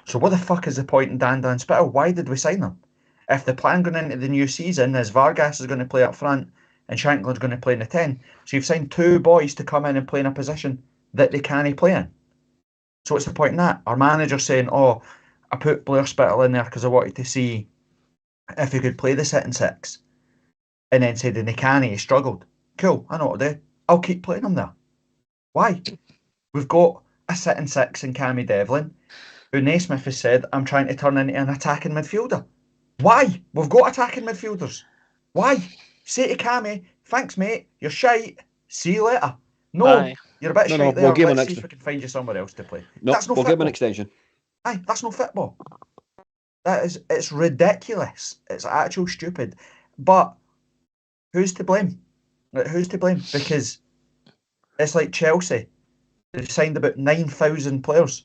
So what the fuck is the point in Danda and Spittle? Why did we sign them? If the plan going into the new season is Vargas is going to play up front and Shanklin's going to play in the 10, so you've signed 2 boys to come in and play in a position that they can't play in. So what's the point in that? Our manager saying, oh, I put Blair Spittle in there because I wanted to see if he could play the sit and 6. And then said, and he can't, he struggled. Cool, I know what to do. I'll keep playing him there. Why? We've got a sit and 6 in Cammy Devlin, who Naismith has said, I'm trying to turn into an attacking midfielder. Why? We've got attacking midfielders. Why? Say to Cammy, thanks mate, you're shite, see you later. No, Aye. You're a bit shite there, let's see if we can find you somewhere else to play. No, that's no we'll football. give him an extension. Aye, that's no football. It's ridiculous. It's actual stupid. But who's to blame? Who's to blame? Because it's like Chelsea. They've signed about 9,000 players.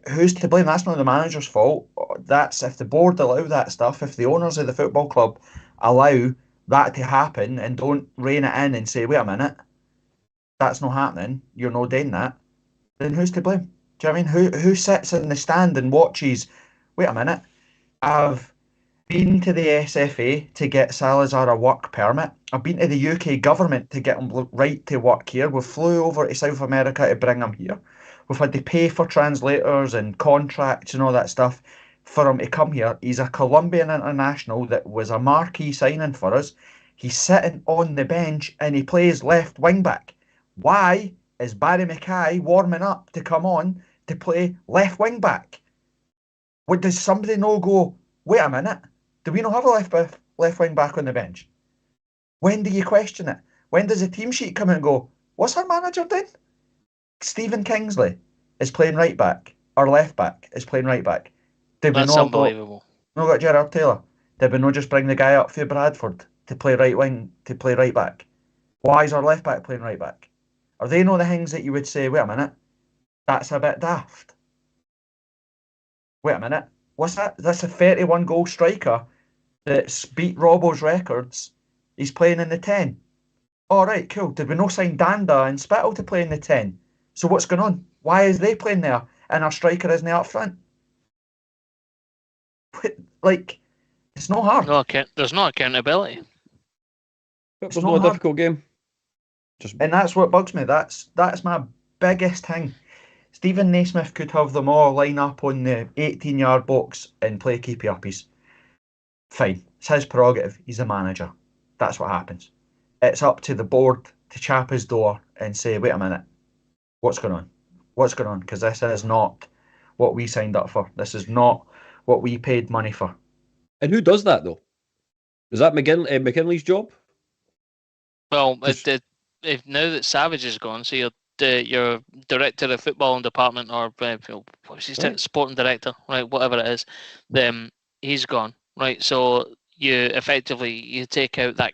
Who's to blame? That's not the manager's fault. That's if the board allow that stuff, if the owners of the football club allow that to happen and don't rein it in and say, wait a minute, that's not happening, you're not doing that, then who's to blame? Do you know what I mean? Who sits in the stand and watches? Wait a minute, I've been to the SFA to get Salazar a work permit. I've been to the UK government to get him right to work here. We flew over to South America to bring him here. We've had to pay for translators and contracts and all that stuff for him to come here. He's a Colombian international that was a marquee signing for us. He's sitting on the bench and he plays left wing back. Why is Barry Mackay warming up to come on to play left wing back? What does somebody know? Go, wait a minute. Do we not have a left wing back on the bench? When do you question it? When does the team sheet come in and go, what's our manager doing? Stephen Kingsley is playing right back. Our left back is playing right back. That's unbelievable. No got Gerard Taylor. Did we not just bring the guy up for Bradford to play right wing, to play right back? Why is our left back playing right back? Are they not the things that you would say, wait a minute, that's a bit daft? Wait a minute, what's that? That's a 31 goal striker that's beat Robbo's records. He's playing in the 10. All right, cool. Did we not sign Danda and Spittle to play in the 10? So what's going on? Why is they playing there and our striker isn't up front? Like, it's not hard. No, there's no accountability. It was not a difficult game. And that's what bugs me. That's my biggest thing. Stephen Naismith could have them all line up on the 18-yard box and play keepy-uppies. Fine. It's his prerogative. He's the manager. That's what happens. It's up to the board to chap his door and say, wait a minute, what's going on? What's going on? Because this is not what we signed up for. This is not what we paid money for. And who does that, though? Is that McKinley's job? Well, if now that Savage is gone, so your director of football and department, or what's his sporting director, right, whatever it is, then he's gone, right? So you take out that.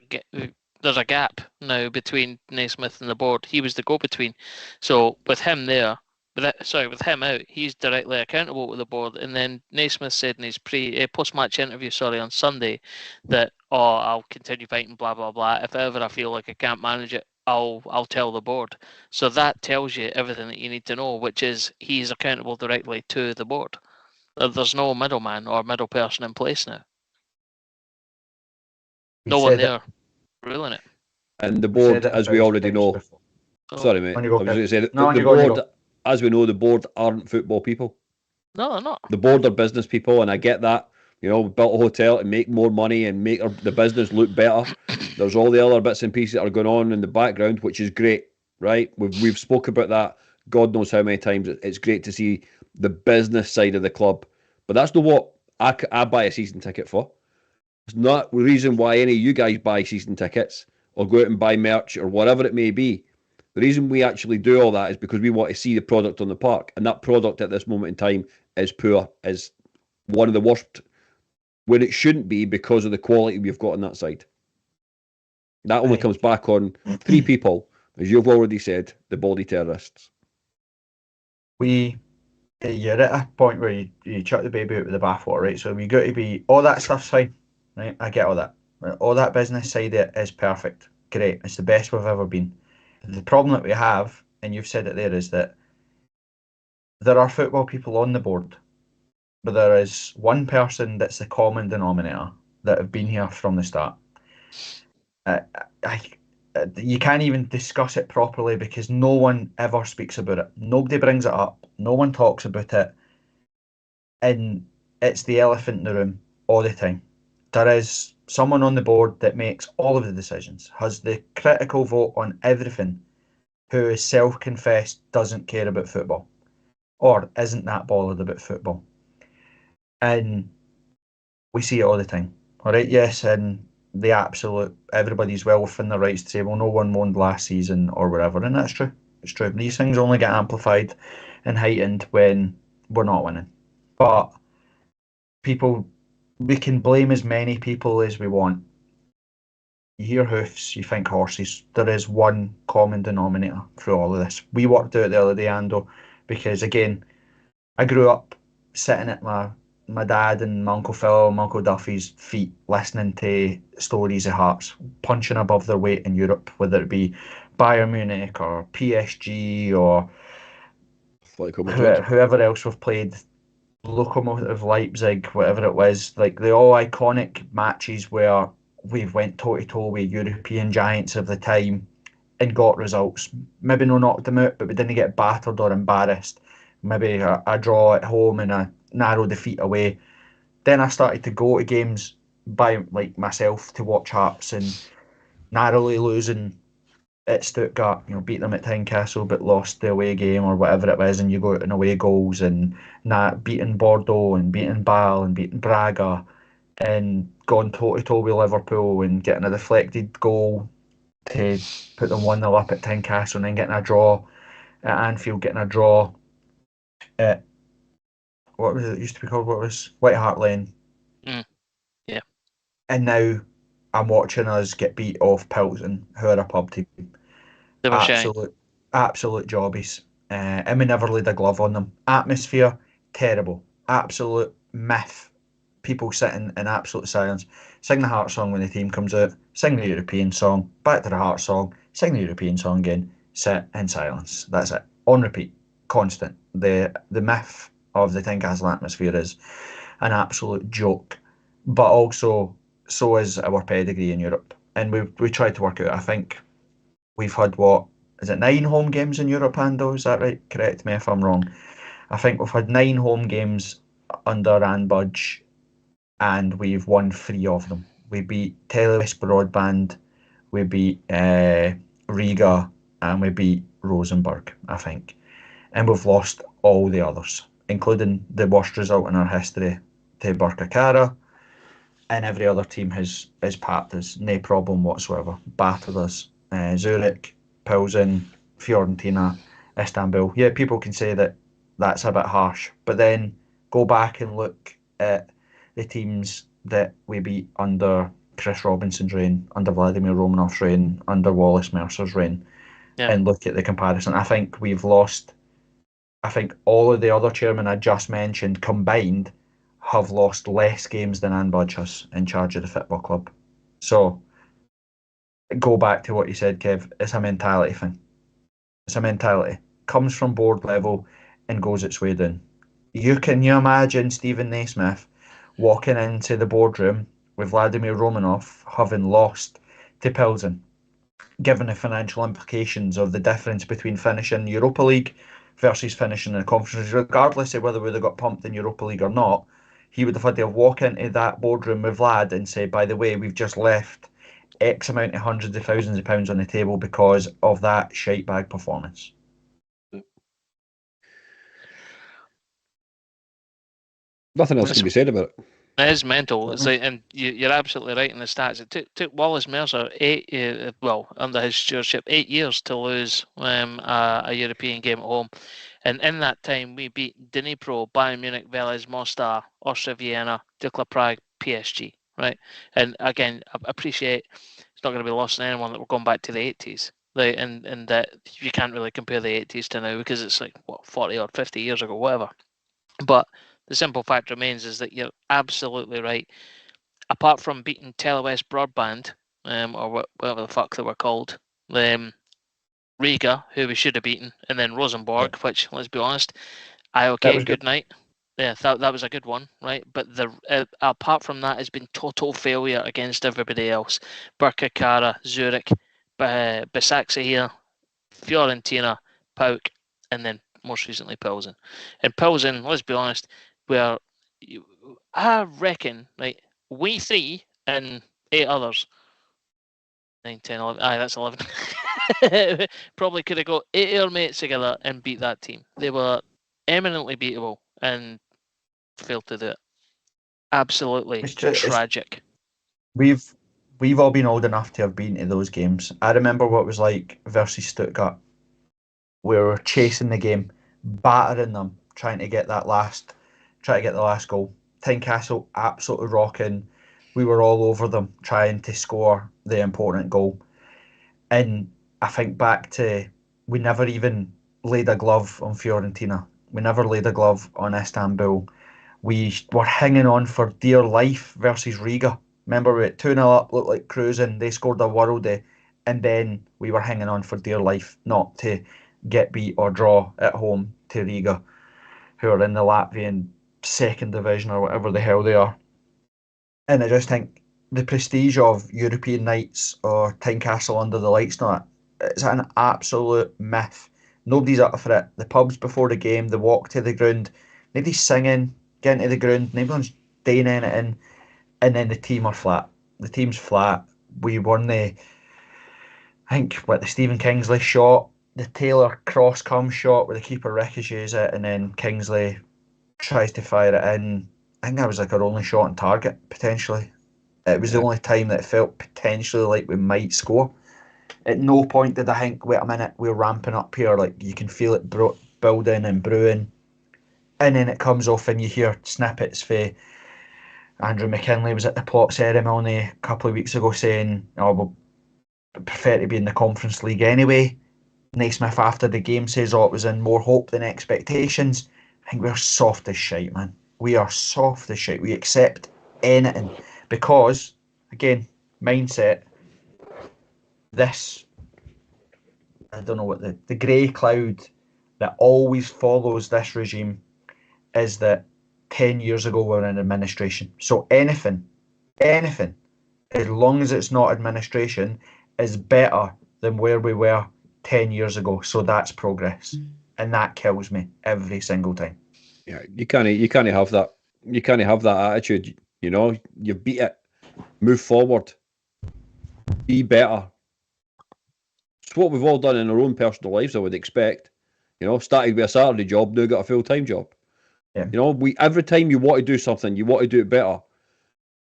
There's a gap now between Naismith and the board. He was the go-between. So with him there, with him out, he's directly accountable to the board. And then Naismith said in his post-match interview, on Sunday, that I'll continue fighting, blah blah blah. If ever I feel like I can't manage it, I'll tell the board. So that tells you everything that you need to know, which is he's accountable directly to the board. There's no middleman or middle person in place now. No one there ruling it. And the board, as we already know, sorry mate, I was going to say the board, as we know, the board aren't football people. No, they're not. The board are business people, and I get that. You know, we built a hotel to make more money and make the business look better. There's all the other bits and pieces that are going on in the background, which is great, right? We've spoke about that God knows how many times. It's great to see the business side of the club, but that's not what I buy a season ticket for. It's not the reason why any of you guys buy season tickets or go out and buy merch or whatever it may be. The reason we actually do all that is because we want to see the product on the park, and that product at this moment in time is poor, is one of the worst when it shouldn't be because of the quality we've got on that side. That only comes back on three people, as you've already said, the baldy terrorists. You're at a point where you chuck the baby out with the bathwater, right? So we got to be, all that stuff's fine, right? I get all that. Right? All that business side of it is perfect. Great. It's the best we've ever been. The problem that we have, and you've said it there, is that there are football people on the board, but there is one person that's the common denominator that have been here from the start. You can't even discuss it properly because no one ever speaks about it. Nobody brings it up. No one talks about it. And it's the elephant in the room all the time. There is someone on the board that makes all of the decisions, has the critical vote on everything, who is self-confessed doesn't care about football or isn't that bothered about football. And we see it all the time. All right, yes, and the absolute, everybody's well within their rights to say, well, no one won last season or whatever, and that's true. It's true. These things only get amplified and heightened when we're not winning. But we can blame as many people as we want. You hear hoofs, you think horses. There is one common denominator through all of this. We worked out the other day, Ando, because again, I grew up sitting at my dad and my Uncle Phil and my Uncle Duffy's feet listening to stories of Hearts punching above their weight in Europe, whether it be Bayern Munich or PSG or Atletico Madrid. whoever else we've played, Lokomotiv Leipzig, whatever it was, like the all iconic matches where we've went toe to toe with European giants of the time and got results. Maybe no knocked them out, but we didn't get battered or embarrassed. Maybe a draw at home and a narrow defeat away. Then I started to go to games by like myself to watch Hearts and narrowly losing at Stuttgart, beat them at Tynecastle but lost the away game or whatever it was, and you go out in away goals and beating Bordeaux and beating Bâle and beating Braga and going toe to toe with Liverpool and getting a deflected goal to put them 1-0 up at Tynecastle and then getting a draw at Anfield, getting a draw at what was it used to be called? What was White Hart Lane? Yeah. And now I'm watching us get beat off Pilsen, who are a pub team. They were shy. Absolute jobbies. And we never laid a glove on them. Atmosphere, terrible. Absolute myth. People sitting in absolute silence. Sing the Heart song when the team comes out. Sing the European song. Back to the Heart song. Sing the European song again. Sit in silence. That's it. On repeat. Constant. The myth of the Tynecastle atmosphere is an absolute joke. But also, so is our pedigree in Europe. And we tried to work out, I think we've had, what, is it 9 home games in Europe, Ando? Is that right? Correct me if I'm wrong. I think we've had 9 home games under Anne Budge, and we've won 3 of them. We beat Telewest Broadband, we beat Riga, and we beat Rosenborg, I think. And we've lost all the others, including the worst result in our history to Birkirkara. And every other team has papped us, no problem whatsoever. Battered us. Zurich, Pilsen, Fiorentina, Istanbul. Yeah, people can say that that's a bit harsh, but then go back and look at the teams that we beat under Chris Robinson's reign, under Vladimir Romanov's reign, under Wallace Mercer's reign, and look at the comparison. I think we've lost. I think all of the other chairmen I just mentioned combined have lost less games than Anne Budge has in charge of the football club. So go back to what you said, Kev. It's a mentality thing. It's a mentality. Comes from board level and goes its way down. Can you imagine Stephen Naismith walking into the boardroom with Vladimir Romanov having lost to Pilsen, given the financial implications of the difference between finishing Europa League versus finishing in the conference, regardless of whether we would have got pumped in Europa League or not? He would have had to walk into that boardroom with Vlad and say, by the way, we've just left X amount of hundreds of thousands of pounds on the table because of that shite bag performance. Nothing else can be said about it. It is mental. It's like, and you're absolutely right in the stats. It took Wallace Mercer under his stewardship, 8 years to lose a European game at home. And in that time, we beat Dnipro, Bayern Munich, Velez, Mostar, Austria Vienna, Dukla Prague, PSG, right? And again, I appreciate it's not going to be lost on anyone that we're going back to the 80s. Right? And that you can't really compare the 80s to now because it's like, 40 or 50 years ago, whatever. But the simple fact remains is that you're absolutely right. Apart from beating Telewest Broadband, or whatever the fuck they were called, Riga, who we should have beaten, and then Rosenborg, which, let's be honest, good night. Yeah, that was a good one, right? But apart from that, it's been total failure against everybody else. Birkirkara, Zurich, Basaksehir, Fiorentina, PAOK, and then most recently Pilsen. And Pilsen, let's be honest, I reckon, right, we 3 and 8 others, 9, 10, 11, that's 11, probably could have got 8 of our mates together and beat that team. They were eminently beatable and failed to do it. Absolutely tragic. We've all been old enough to have been to those games. I remember what it was like versus Stuttgart. We were chasing the game, battering them, trying to get the last goal. Tynecastle absolutely rocking. We were all over them, trying to score the important goal. And I think back to, we never even laid a glove on Fiorentina. We never laid a glove on Istanbul. We were hanging on for dear life versus Riga. Remember, we were 2-0 up, looked like cruising. They scored a worldie. and then we were hanging on for dear life not to get beat or draw at home to Riga, who are in the Latvian second division or whatever the hell they are. And I just think the prestige of European nights or Tynecastle under the lights, not it's an absolute myth. Nobody's up for it. The pubs before the game, the walk to the ground, nobody's singing, getting to the ground, everyone's daying anything, and then the team are flat. The team's flat. We won the, I think, the Stephen Kingsley shot, the Taylor cross come shot where the keeper ricochets it, and then Kingsley tries to fire it in. I think that was like our only shot on target, potentially. It was the only time that it felt potentially like we might score. At no point did I think, wait a minute, we're ramping up here. Like, you can feel it building and brewing. And then it comes off and you hear snippets for Andrew McKinley was at the plot ceremony a couple of weeks ago saying, oh, we'll prefer to be in the Conference League anyway. Naismith after the game says, oh, it was in more hope than expectations. I think we're soft as shite, man. We are soft as shite. We accept anything. Because, again, mindset, this, I don't know what the grey cloud that always follows this regime is that 10 years ago we were in administration. So anything, as long as it's not administration, is better than where we were 10 years ago. So that's progress. And that kills me every single time. Yeah, you can't have that. You can't have that attitude. You know, you beat it. Move forward. Be better. It's what we've all done in our own personal lives, I would expect. You know, started with a Saturday job, now got a full-time job. Yeah. You know, every time you want to do something, you want to do it better.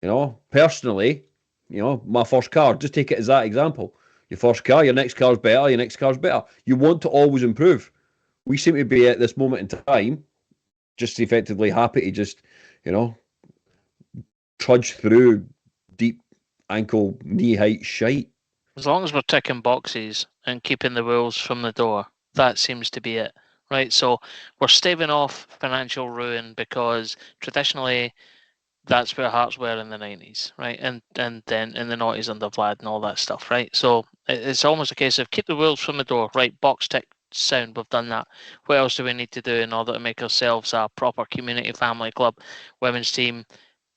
You know, personally, you know, my first car, just take it as that example. Your first car, your next car's better, your next car's better. You want to always improve. We seem to be at this moment in time just effectively happy to just, you know, trudge through deep ankle, knee height shite. As long as we're ticking boxes and keeping the wolves from the door, that seems to be it, right? So we're staving off financial ruin because traditionally that's where Hearts were in the 90s, right? And then in the 90s under Vlad and all that stuff, right? So it's almost a case of keep the wolves from the door, right? Box tick, sound, we've done that. What else do we need to do in order to make ourselves a proper community family club, women's team,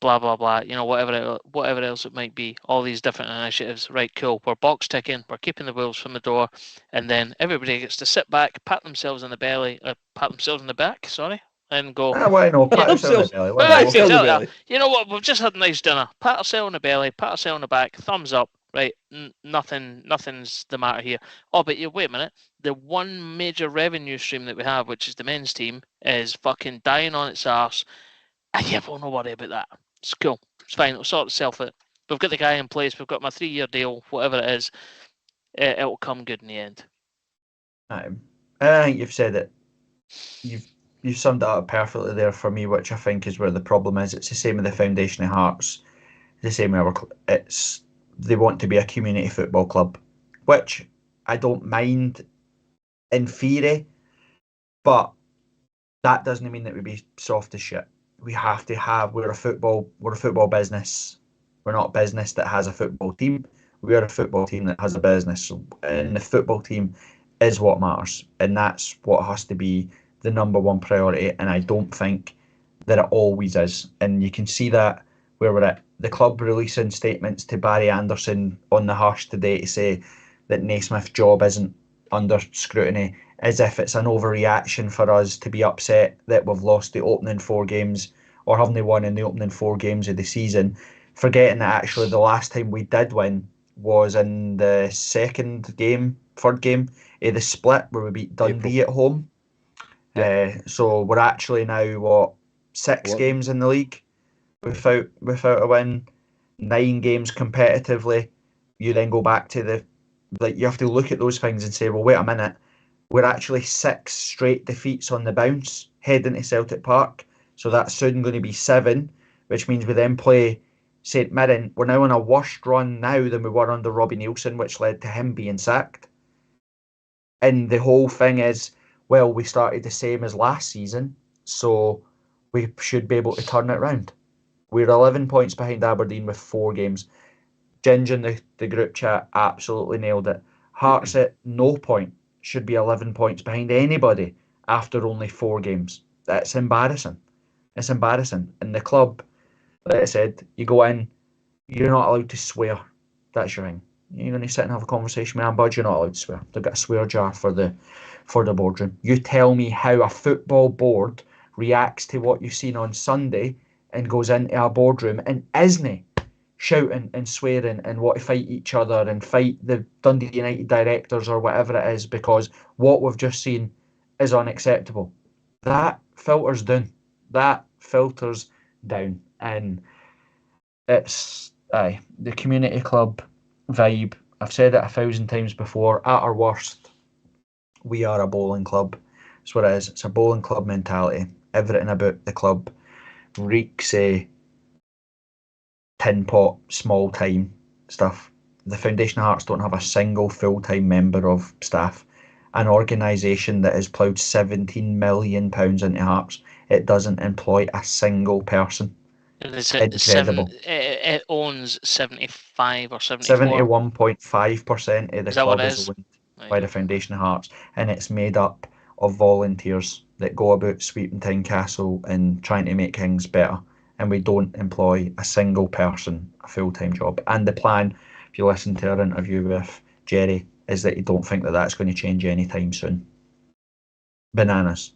blah blah blah, you know, whatever else it might be, all these different initiatives, right? Cool, we're box ticking, we're keeping the wolves from the door, and then everybody gets to sit back, pat themselves on the back, sorry, and go, Why not? Pat yourself on the belly. you know what, we've just had a nice dinner, pat ourselves on the belly, pat ourselves on the back, thumbs up, right? Nothing's the matter here. Oh, but wait a minute, the one major revenue stream that we have, which is the men's team, is fucking dying on its arse, and yeah, we'll not worry about that. It's cool. It's fine. It'll sort itself out. We've got the guy in place. We've got my 3-year deal. Whatever it is, it'll come good in the end. I think you've said it. You've summed it up perfectly there for me, which I think is where the problem is. It's the same with the Foundation of Hearts. It's the same with they want to be a community football club, which I don't mind in theory, but that doesn't mean that we'd be soft as shit. We have to have. We're a football business. We're not a business that has a football team. We are a football team that has a business, and the football team is what matters, and that's what has to be the number one priority. And I don't think that it always is. And you can see that where we're at. The club releasing statements to Barry Anderson on the hush today to say that Naismith's job isn't under scrutiny, as if it's an overreaction for us to be upset that we've lost the opening 4 games or haven't they won in the opening 4 games of the season, forgetting that actually the last time we did win was in the third game of the split where we beat Dundee at home. So we're actually now 6 games in the league without a win, 9 games competitively. You then go back to you have to look at those things and say, well, wait a minute, we're actually 6 straight defeats on the bounce heading to Celtic Park. So that's soon going to be 7, which means we then play St Mirren. We're now on a worse run now than we were under Robbie Neilson, which led to him being sacked. And the whole thing is, well, we started the same as last season, so we should be able to turn it around. We're 11 points behind Aberdeen with 4 games. Ginger in the group chat absolutely nailed it. Hearts at no point should be 11 points behind anybody after only 4 games. That's embarrassing. It's embarrassing. And the club, like I said, you go in, you're not allowed to swear. That's your thing. You're going to sit and have a conversation with Ambudge, you're not allowed to swear. They've got a swear jar for the boardroom. You tell me how a football board reacts to what you've seen on Sunday and goes into a boardroom and isn't shouting and swearing and want to fight each other and fight the Dundee United directors or whatever it is, because what we've just seen is unacceptable. That filters down. That filters down. And it's the community club vibe. I've said it 1,000 times before. At our worst, we are a bowling club. That's what it is. It's a bowling club mentality. Everything about the club reeks of tin pot, small time stuff. The Foundation of Hearts don't have a single full-time member of staff. An organisation that has ploughed £17 million into Hearts, it doesn't employ a single person. Incredible. It owns 75 or 74. 71.5% of the club is owned by the Foundation of Hearts, and it's made up of volunteers that go about sweeping Tynecastle and trying to make things better. And we don't employ a single person a full-time job. And the plan, if you listen to our interview with Jerry, is that you don't think that that's going to change anytime soon. Bananas.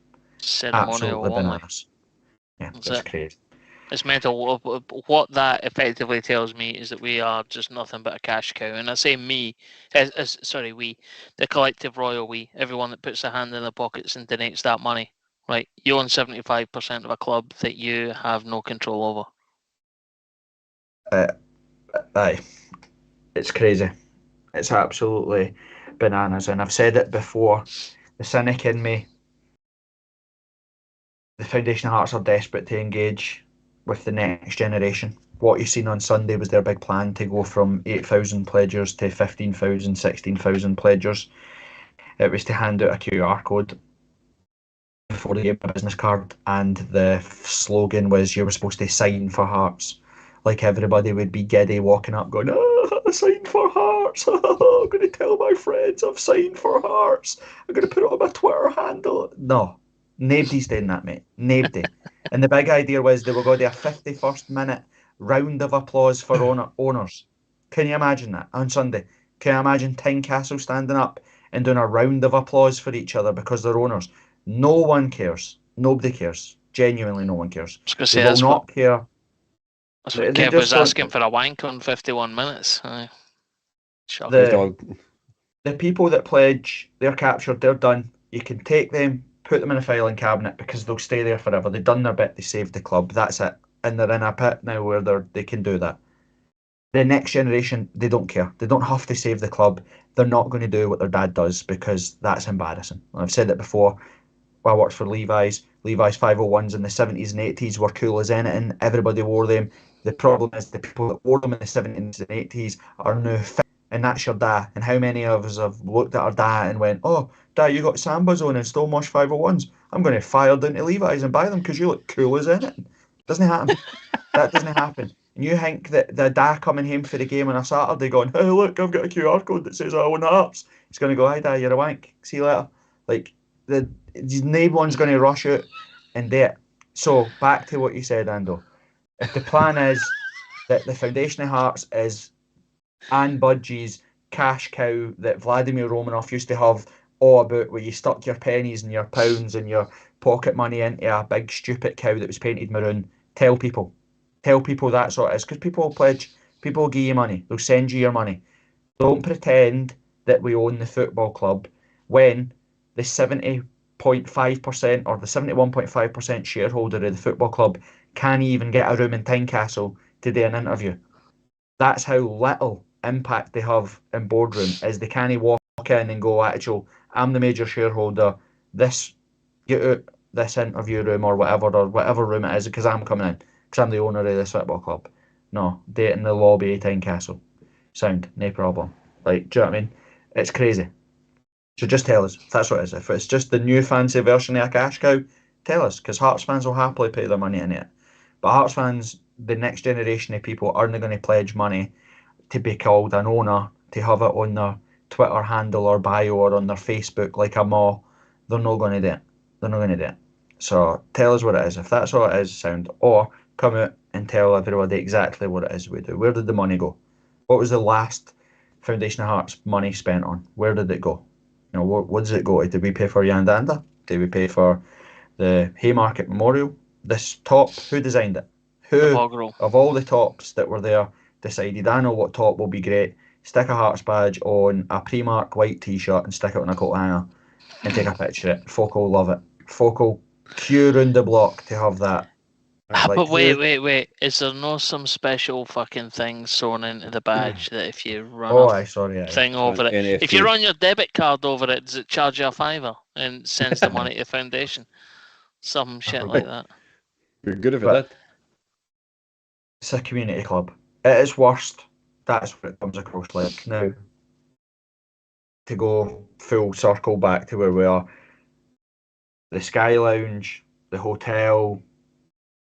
Absolutely bananas. Yeah, that's crazy. It's mental. What that effectively tells me is that we are just nothing but a cash cow. And I say we, the collective royal we, everyone that puts their hand in their pockets and donates that money. Right, you own 75% of a club that you have no control over. It's crazy. It's absolutely bananas. And I've said it before, the cynic in me, the Foundation of Hearts are desperate to engage with the next generation. What you've seen on Sunday was their big plan to go from 8,000 pledgers to 15,000, 16,000 pledgers. It was to hand out a QR code before they gave a business card, and the slogan was you were supposed to sign for Hearts. Like everybody would be giddy walking up going, I signed for Hearts. I'm going to tell my friends I've signed for Hearts. I'm going to put it on my Twitter handle. No, nobody's doing that, mate. Nobody. And the big idea was they were going to do a 51st minute round of applause for owners. Can you imagine that on Sunday? Can you imagine Tynecastle standing up and doing a round of applause for each other because they're owners? No one cares. Nobody cares. Genuinely, no one cares. I was going to say, they will not care. That's what Kev was asking for a wank on 51 minutes. The people that pledge, they're captured, they're done. You can take them, put them in a filing cabinet because they'll stay there forever. They've done their bit, they saved the club. That's it. And they're in a pit now where they can do that. The next generation, they don't care. They don't have to save the club. They're not going to do what their dad does because that's embarrassing. I've said it before. I worked for Levi's. Levi's 501s in the 70s and 80s were cool as anything. Everybody wore them. The problem is the people that wore them in the 70s and 80s are now fit, and that's your dad. And how many of us have looked at our dad and went, oh, Dad, you got Sambas on and Stonewash 501s. I'm going to fire down to Levi's and buy them because you look cool as anything. Doesn't happen. That doesn't happen. And you think that the dad coming home for the game on a Saturday going, hey, look, I've got a QR code that says I own Hearts. He's going to go, hi, Dad, you're a wank. See you later. Like, no one's going to rush out and do it. So, back to what you said, Ando. If the plan is that the Foundation of Hearts is Anne Budgie's cash cow that Vladimir Romanov used to have all about, where you stuck your pennies and your pounds and your pocket money into a big stupid cow that was painted maroon, tell people that's what it is, because people will pledge, people will give you money, they'll send you your money. Don't pretend that we own the football club when the 70.5% or the 71.5% shareholder of the football club can't even get a room in Tynecastle to do an interview. That's how little impact they have in boardroom, is they can't walk in and go, actually, I'm the major shareholder, get out this interview room or whatever room it is, because I'm coming in, because I'm the owner of this football club. No, do it in the lobby of Tynecastle. Sound, no problem. Like, do you know what I mean? It's crazy. So just tell us if that's what it is. If it's just the new fancy version of a cash cow, tell us, because Hearts fans will happily pay their money in it. But Hearts fans, the next generation of people, aren't going to pledge money to be called an owner, to have it on their Twitter handle or bio or on their Facebook like a maw, they're not going to do it. They're not going to do it. So tell us what it is. If that's all it is, sound. Or come out and tell everybody exactly what it is we do. Where did the money go? What was the last Foundation of Hearts money spent on? Where did it go? You know, what does it go to? Did we pay for Yandanda? Did we pay for the Haymarket Memorial? This top, who designed it? Who of all the tops that were there decided, I know what top will be great, stick a Hearts badge on a Primark white t-shirt and stick it on a coat hanger and take a picture of it. Folk will love it. Folk will queue round the block to have that. Like, but wait. Is there no some special fucking thing sewn into the badge that if you run thing over it, if you run your debit card over it, does it charge you a $5 and sends the money to the foundation? Some shit like that. You're good if it did. It's a community club. At its worst, that's what it comes across like. Now, to go full circle back to where we are, the Sky Lounge, the hotel,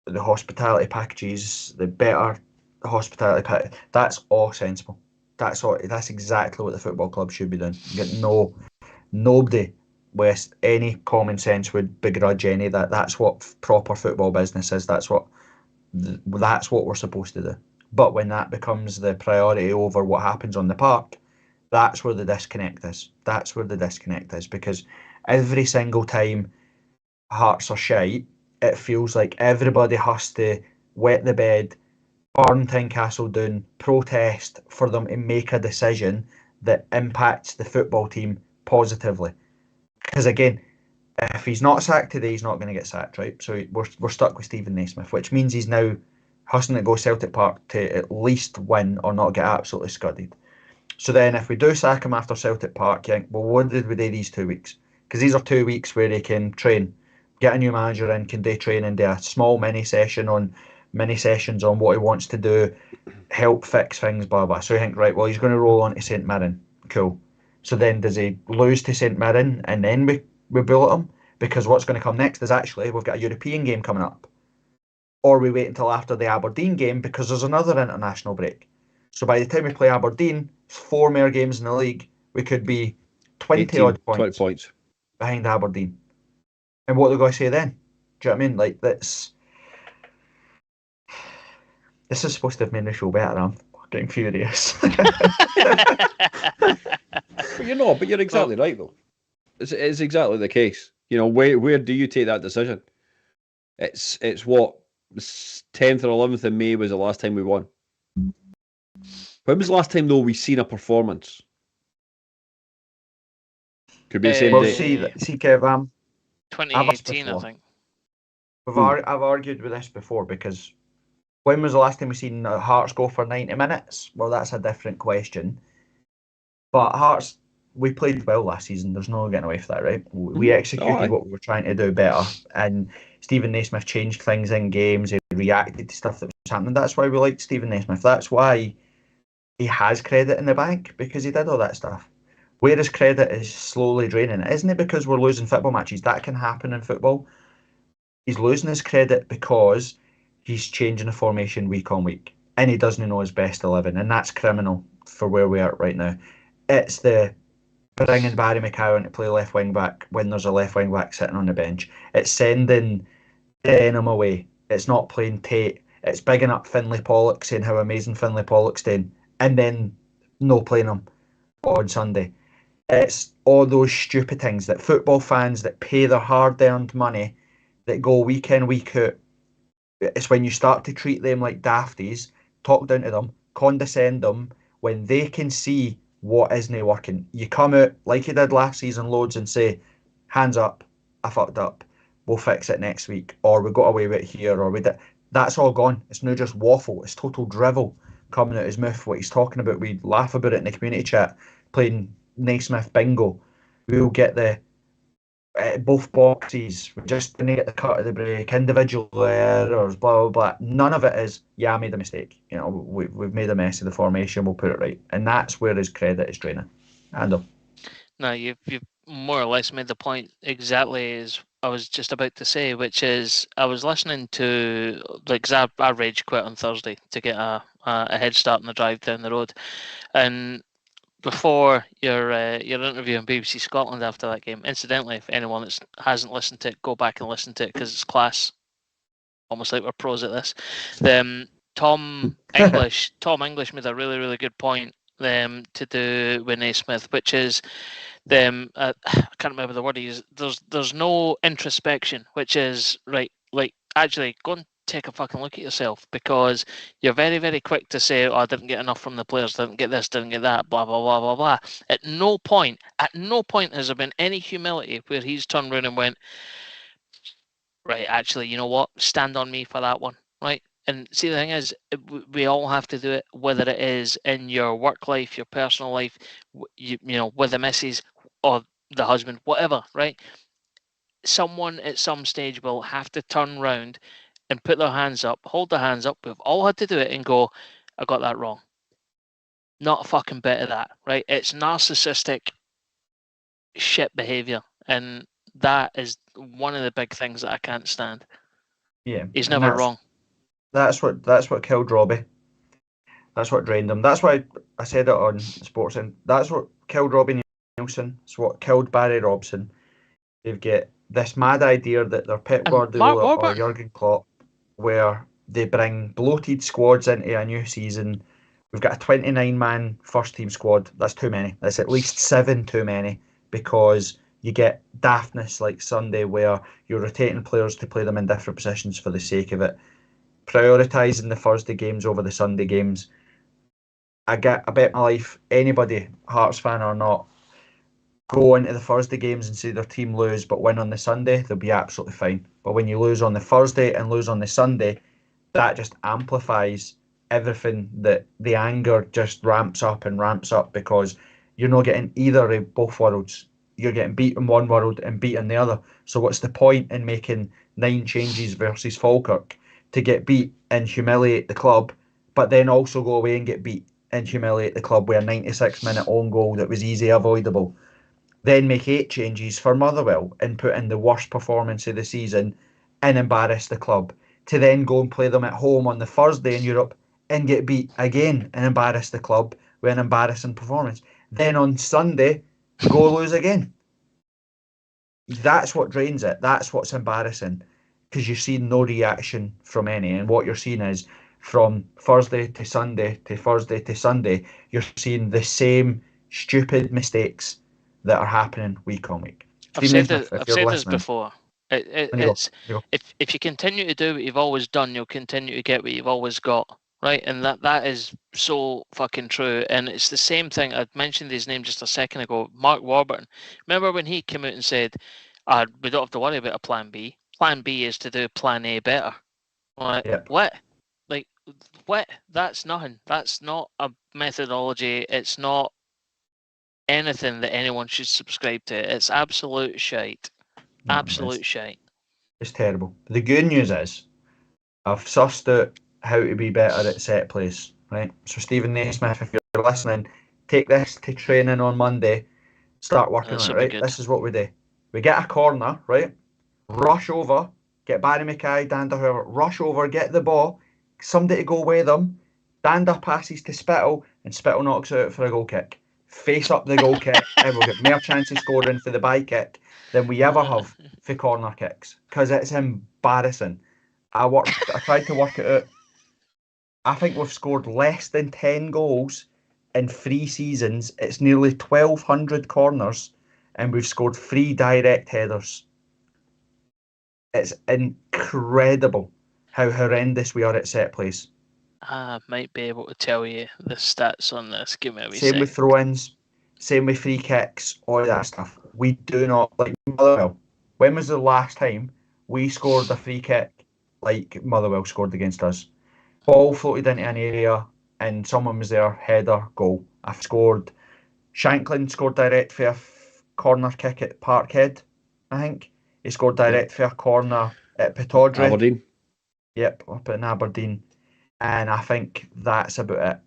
the hospitality packages, the better hospitality package, that's all sensible. That's exactly what the football club should be doing. Nobody with any common sense would begrudge any of that. That's what proper football business is. That's what we're supposed to do. But when that becomes the priority over what happens on the park, that's where the disconnect is. That's where the disconnect is, because every single time Hearts are shite, it feels like everybody has to wet the bed, burn Tynecastle down, protest for them to make a decision that impacts the football team positively. Because again, if he's not sacked today, he's not going to get sacked, right? So we're stuck with Steven Naismith, which means he's now hustling to go Celtic Park to at least win or not get absolutely scudded. So then if we do sack him after Celtic Park, you think, well, what did we do these 2 weeks? Because these are 2 weeks where he can train, get a new manager in, can do training, do a small mini sessions on what he wants to do, help fix things, blah, blah. So you think, right, well, he's going to roll on to St Mirren. Cool. So then does he lose to St Mirren and then we bullet him? Because what's going to come next is actually we've got a European game coming up. Or we wait until after the Aberdeen game because there's another international break. So by the time we play Aberdeen, 4 more games in the league, we could be 20 points behind Aberdeen. And what are they going to say then? Do you know what I mean? Like, this is supposed to have made the show better. I'm fucking furious. But you're exactly right, though. It's exactly the case. You know, where do you take that decision? It's what, 10th or 11th of May was the last time we won. When was the last time, though, we seen a performance? Could be the same day. See, Kev, 2018, I think. I've argued with this before, because when was the last time we seen Hearts go for 90 minutes? Well, that's a different question. But Hearts, we played well last season. There's no getting away from that, right? We executed what we were trying to do better. And Steven Naismith changed things in games. He reacted to stuff that was happening. That's why we liked Steven Naismith. That's why he has credit in the bank, because he did all that stuff. Where his credit is slowly draining, isn't it because we're losing football matches? That can happen in football. He's losing his credit because he's changing the formation week on week, and he doesn't know his best 11, and that's criminal for where we are right now. It's the bringing Barry McCowan to play left wing back when there's a left wing back sitting on the bench. It's sending Denham away. It's not playing Tate. It's bigging up Finlay Pollock, saying how amazing Finlay Pollock's doing, and then no playing him on Sunday. It's all those stupid things that football fans that pay their hard-earned money, that go week in, week out, it's when you start to treat them like dafties, talk down to them, condescend them, when they can see what isn't working. You come out like you did last season loads and say, hands up, I fucked up, we'll fix it next week, or we got away with it here, or we did. That's all gone. It's now just waffle. It's total drivel coming out his mouth, what he's talking about. We laugh about it in the community chat, playing Naismith bingo. We'll get the both boxes. We just didn't get the cut of the break, individual errors, blah blah blah. None of it is, I made a mistake. You know, we've made a mess of the formation. We'll put it right, and that's where his credit is draining. No, you've more or less made the point exactly as I was just about to say, which is I was listening to, like, 'cause I rage quit on Thursday to get a head start on the drive down the road, and before your interview on BBC Scotland after that game. Incidentally, if anyone that hasn't listened to it, go back and listen to it because it's class. Almost like we're pros at this. Tom English made a really, really good point to do with Naismith, which is I can't remember the word he used. There's no introspection, which is right. Like, actually, go and take a fucking look at yourself, because you're very, very quick to say, "Oh, I didn't get enough from the players. Didn't get this. Didn't get that. Blah blah blah blah blah." At no point has there been any humility where he's turned around and went, "Right, actually, you know what? Stand on me for that one." Right. And see, the thing is, we all have to do it, whether it is in your work life, your personal life, you know, with the missus or the husband, whatever, right? Someone at some stage will have to turn round and put their hands up, hold their hands up. We've all had to do it and go, "I got that wrong." Not a fucking bit of that, right? It's narcissistic shit behaviour, and that is one of the big things that I can't stand. Yeah, He's never wrong. That's what killed Robbie. That's what drained him. That's why I said it on Sportscenter. That's what killed Robbie Nielsen. It's what killed Barry Robson. They've got this mad idea that they're Pep Guardiola or Jurgen Klopp, where they bring bloated squads into a new season. We've got a 29-man first-team squad. That's too many. That's at least 7 too many, because you get daftness like Sunday, where you're rotating players to play them in different positions for the sake of it, prioritising the Thursday games over the Sunday games. I bet my life, anybody, Hearts fan or not, go into the Thursday games and see their team lose but win on the Sunday, they'll be absolutely fine. But when you lose on the Thursday and lose on the Sunday, that just amplifies everything. That the anger just ramps up, because you're not getting either of both worlds. You're getting beat in one world and beat in the other. So what's the point in making 9 changes versus Falkirk to get beat and humiliate the club, but then also go away and get beat and humiliate the club with a 96-minute own goal that was easy avoidable? Then make 8 changes for Motherwell and put in the worst performance of the season and embarrass the club, to then go and play them at home on the Thursday in Europe and get beat again and embarrass the club with an embarrassing performance. Then on Sunday, go lose again. That's what drains it. That's what's embarrassing, because you're seeing no reaction from any. And what you're seeing is, from Thursday to Sunday to Thursday to Sunday, you're seeing the same stupid mistakes that are happening week on week. I've said this before. It's if you continue to do what you've always done, you'll continue to get what you've always got, right? And that is so fucking true. And it's the same thing. I mentioned his name just a second ago, Mark Warburton. Remember when he came out and said, "We don't have to worry about a plan B. Plan B is to do plan A better." Like, yep. What? Like, what? That's nothing. That's not a methodology. It's not anything that anyone should subscribe to. It's absolute shite. Absolute shite. It's terrible. The good news is, I've sussed out how to be better at set plays, right? So Stephen Naismith, if you're listening, take this to training on Monday. Start working on it, right? This is what we do. We get a corner, right? Rush over, get Barry Mackay, Dander, whoever, rush over, get the ball, somebody to go with them. Dander passes to Spittle, and Spittle knocks it out for a goal kick. Face up the goal kick, and we'll get more chance of scoring for the bye kick than we ever have for corner kicks, because it's embarrassing. I tried to work it out. I think we've scored less than 10 goals in 3 seasons. It's nearly 1,200 corners, and we've scored 3 direct headers. It's incredible how horrendous we are at set plays. I might be able to tell you the stats on this. Give me a wee Same second. with throw-ins, same with free kicks, all that stuff. We do not, like Motherwell. When was the last time we scored a free kick like Motherwell scored against us? Ball floated into an area and someone was there, header, goal. I've scored. Shanklin scored direct for a corner kick at Parkhead, I think. He scored direct for a corner at Pittodrie. Aberdeen. Yep, up in Aberdeen. And I think that's about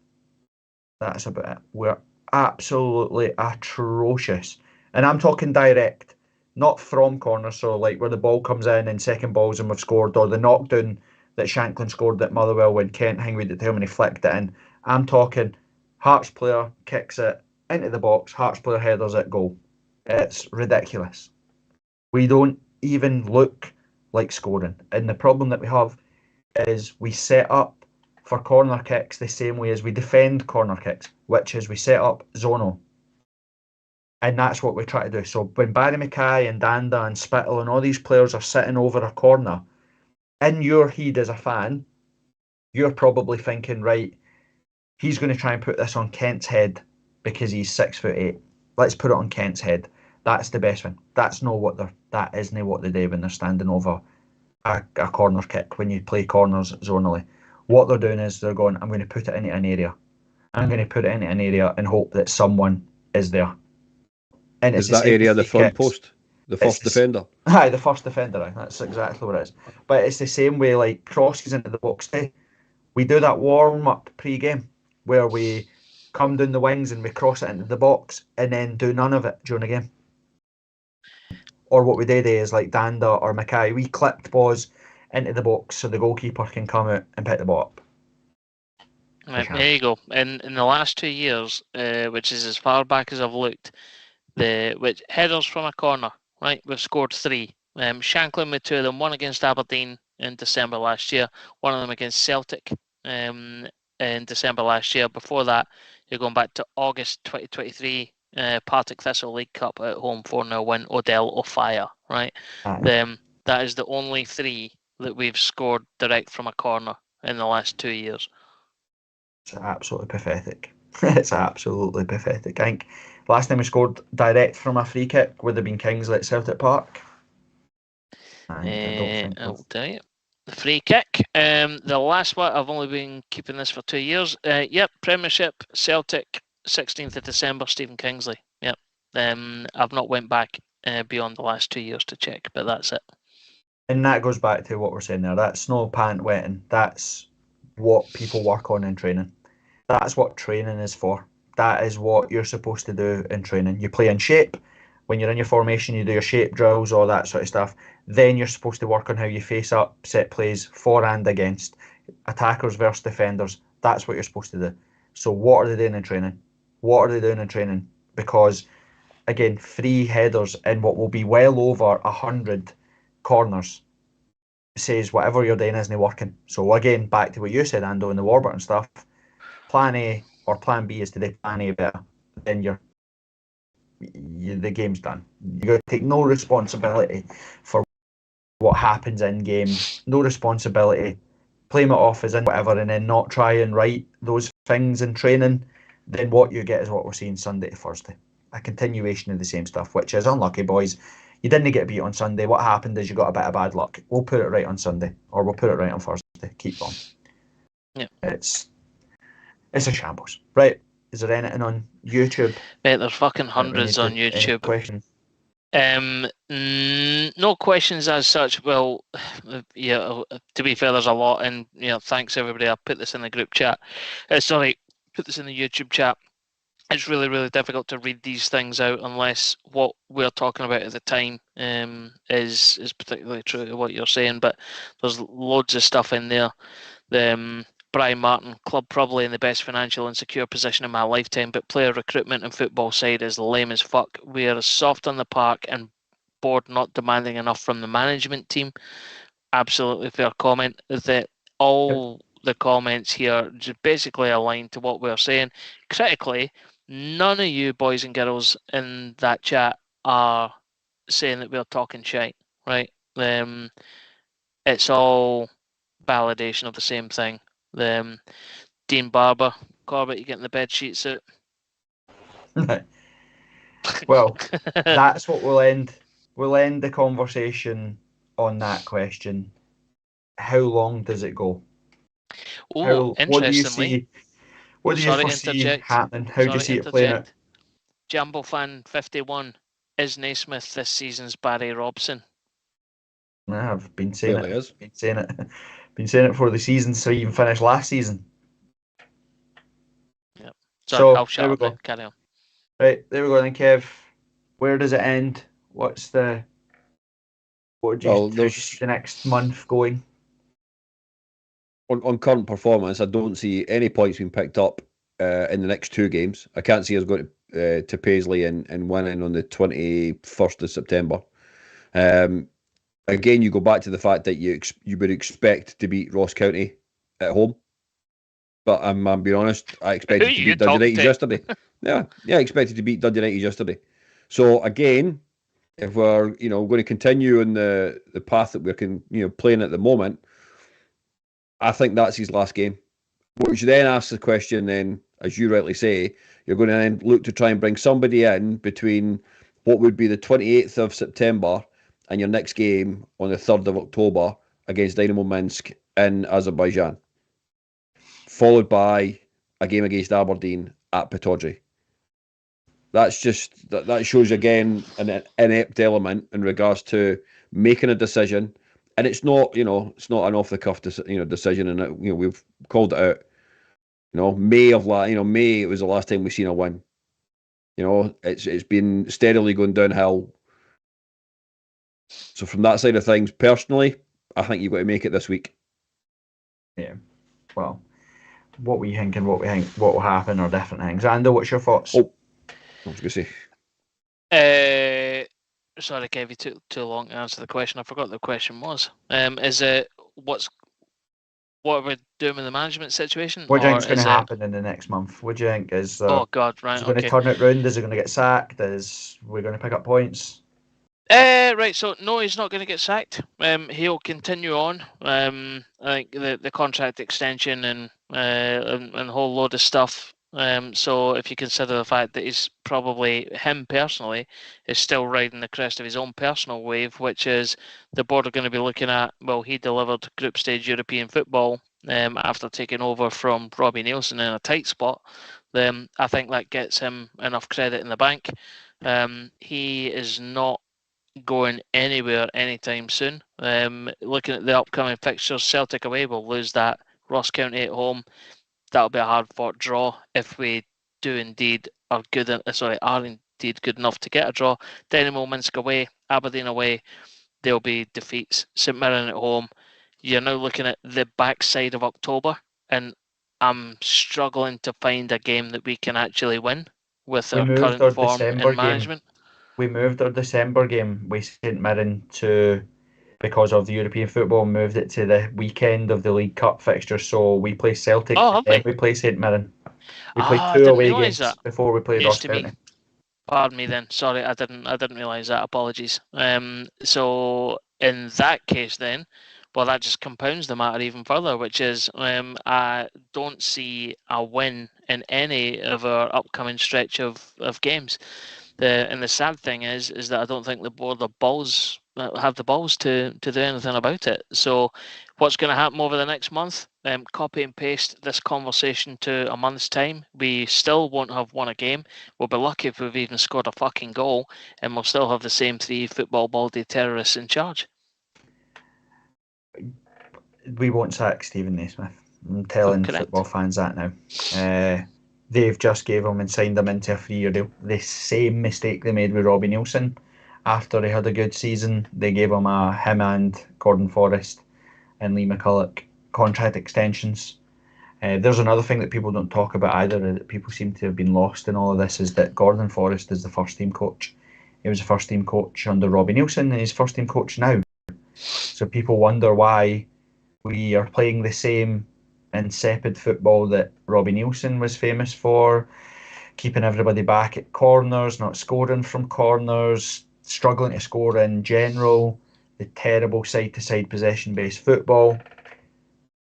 it. We're absolutely atrocious. And I'm talking direct, not from corners, so like where the ball comes in and second balls and we've scored, or the knockdown that Shanklin scored at Motherwell when Kent Hingwood at Tillman flicked it in. I'm talking Hearts player kicks it into the box, Hearts player headers it, goal. It's ridiculous. We don't even look like scoring. And the problem that we have is we set up for corner kicks the same way as we defend corner kicks, which is we set up zonal. And that's what we try to do. So when Barry Mackay and Danda and Spittle and all these players are sitting over a corner, in your head as a fan, you're probably thinking, right, he's going to try and put this on Kent's head because he's 6'8". Let's put it on Kent's head. That's the best thing. That isn't what they do when they're standing over a corner kick when you play corners zonally. What they're doing is they're going, I'm going to put it into an area. I'm going to put it into an area and hope that someone is there. And Is that area the front post? The first defender? Aye, the first defender. Aye. That's exactly what it is. But it's the same way like crosses into the box. We do that warm-up pre-game where we come down the wings and we cross it into the box and then do none of it during the game. Or what we did is like Danda or Mackay, we clipped balls into the box so the goalkeeper can come out and pick the ball up. Right, there you go. In the last 2 years, which is as far back as I've looked, which headers from a corner, right? We've scored 3. Shanklin with 2 of them, one against Aberdeen in December last year, one of them against Celtic in December last year. Before that, you're going back to August 2023, Partick Thistle League Cup at home 4-0 win, Odell O'Fire, right? That is the only 3 that we've scored direct from a corner in the last 2 years. It's absolutely pathetic. It's absolutely pathetic. I think last time we scored direct from a free kick would have been Kingsley at Celtic Park. I'll tell you. The free kick. The last one, I've only been keeping this for 2 years. Yep, Premiership, Celtic, 16th of December, Stephen Kingsley. Yep. I've not went back beyond the last 2 years to check, but that's it. And that goes back to what we're saying there. That's no pant wetting. That's what people work on in training. That's what training is for. That is what you're supposed to do in training. You play in shape. When you're in your formation, you do your shape drills, all that sort of stuff. Then you're supposed to work on how you face up, set plays for and against, attackers versus defenders. That's what you're supposed to do. So what are they doing in training? What are they doing in training? Because, again, 3 headers in what will be well over 100 corners says whatever you're doing isn't working. So again, back to what you said, Ando, in the Warburton stuff, plan A or plan B is to do plan A better. Then the game's done. You got to take no responsibility for what happens in game. No responsibility. Claim it off as in whatever, and then not try and write those things in training. Then what you get is what we're seeing Sunday to Thursday. A continuation of the same stuff, which is unlucky, boys. You didn't get beat on Sunday. What happened is you got a bit of bad luck. We'll put it right on Sunday, or we'll put it right on Thursday. Keep going. Yeah. It's a shambles. Right. Is there anything on YouTube? Mate, there's fucking hundreds on YouTube. Any questions? No questions as such. Well, yeah, to be fair, there's a lot, and thanks everybody. I'll put this in the group chat. Put this in the YouTube chat. It's really, really difficult to read these things out unless what we're talking about at the time is particularly true to what you're saying. But there's loads of stuff in there. Brian Martin, club probably in the best financial and secure position in my lifetime, but player recruitment and football side is lame as fuck. We are soft on the park and board not demanding enough from the management team. Absolutely fair comment. That all the comments here just basically align to what we're saying. Critically, none of you boys and girls in that chat are saying that we're talking shite, right? It's all validation of the same thing. Dean Barber, Corbett, you getting the bed sheets out? Well, that's what we'll end. We'll end the conversation on that question. How long does it go? Oh, interestingly. What do you foresee happening? How do you see it playing out? Jambo fan 51. Is Naismith this season's Barry Robson? I've been saying Really it. is. Been saying it for the season, so even finished last season. Yep. So I'll shut up. Carry on. Right, there we go then, Kev. Where does it end? What would you, Well, how do you see there's the next month going? on current performance, I don't see any points being picked up in the next two games. I can't see us going to Paisley and winning on the 21st of September. Again, you go back to the fact that you would expect to beat Ross County at home. But I'm being honest, I Who expected to you beat Dundee talking United to? yesterday. Yeah, I expected to beat Dundee United yesterday. So again, if we're going to continue on the path that we're playing at the moment, I think that's his last game. Which then asks the question, then, as you rightly say, you're going to then look to try and bring somebody in between what would be the 28th of September and your next game on the 3rd of October against Dynamo Minsk in Azerbaijan, followed by a game against Aberdeen at Pittodrie. That's just that shows again an inept element in regards to making a decision, and it's not an off the cuff decision, and we've called it out. May it was the last time we've seen a win. It's been steadily going downhill. So from that side of things, personally, I think you've got to make it this week. Yeah. Well, what we think and what will happen are different things. Ando, what's your thoughts? Oh, I was going to say. Sorry, I gave you too long to answer the question. I forgot what the question was. Is it what are we doing with the management situation? What do you think is going to happen in the next month? What do you think is? Oh God, right. Is it going to turn it round? Is it going to get sacked? We're going to pick up points? Right. So no, he's not going to get sacked. He'll continue on. I think the contract extension and a whole load of stuff. So if you consider the fact that he's probably him personally is still riding the crest of his own personal wave, which is the board are going to be looking at. Well, he delivered group stage European football after taking over from Robbie Nielsen in a tight spot. I think that gets him enough credit in the bank. He is not going anywhere anytime soon. Looking at the upcoming fixtures, Celtic away will lose that. Ross County at home, that'll be a hard fought draw if we do indeed are indeed good enough to get a draw. Dynamo Minsk away, Aberdeen away, there'll be defeats. St Mirren at home. You're now looking at the backside of October, and I'm struggling to find a game that we can actually win with our current form and management. We moved our December game with St Mirren because of the European football, moved it to the weekend of the League Cup fixture. So we play Celtic, and we play St Mirren. We played two away games before we played Ross County. Pardon me then. Sorry, I didn't realise that. Apologies. So in that case then, well, that just compounds the matter even further, which is I don't see a win in any of our upcoming stretch of games. And the sad thing is that I don't think the board have the balls to do anything about it. So what's going to happen over the next month? Copy and paste this conversation to a month's time. We still won't have won a game. We'll be lucky if we've even scored a fucking goal, and we'll still have the same three football baldy terrorists in charge. We won't sack Stephen Naismith. I'm telling football fans that now. They've just gave him and signed him into a 3-year deal. The same mistake they made with Robbie Nielsen. After he had a good season, they gave him him and Gordon Forrest and Lee McCulloch contract extensions. There's another thing that people don't talk about either, that people seem to have been lost in all of this, is that Gordon Forrest is the first team coach. He was the first team coach under Robbie Nielsen, and he's first team coach now. So people wonder why we are playing the same insipid football that Robbie Nielsen was famous for, keeping everybody back at corners, not scoring from corners, struggling to score in general, the terrible side-to-side possession-based football.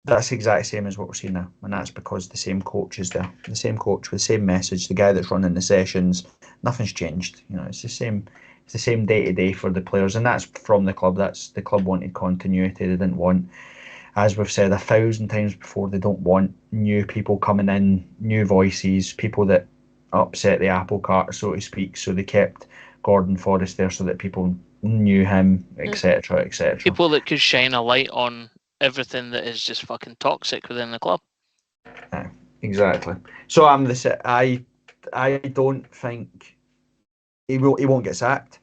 That's the exact same as what we're seeing now, and that's because the same coach is there, the same coach with the same message, the guy that's running the sessions. Nothing's changed. It's the same. It's the same day-to-day for the players, and that's from the club. That's the club wanted continuity. They didn't want, as we've said 1,000 times before, they don't want new people coming in, new voices, people that upset the apple cart, so to speak. So they kept Gordon Forrest there so that people knew him, etc., etc. People that could shine a light on everything that is just fucking toxic within the club. Yeah, exactly. So I don't think he won't get sacked.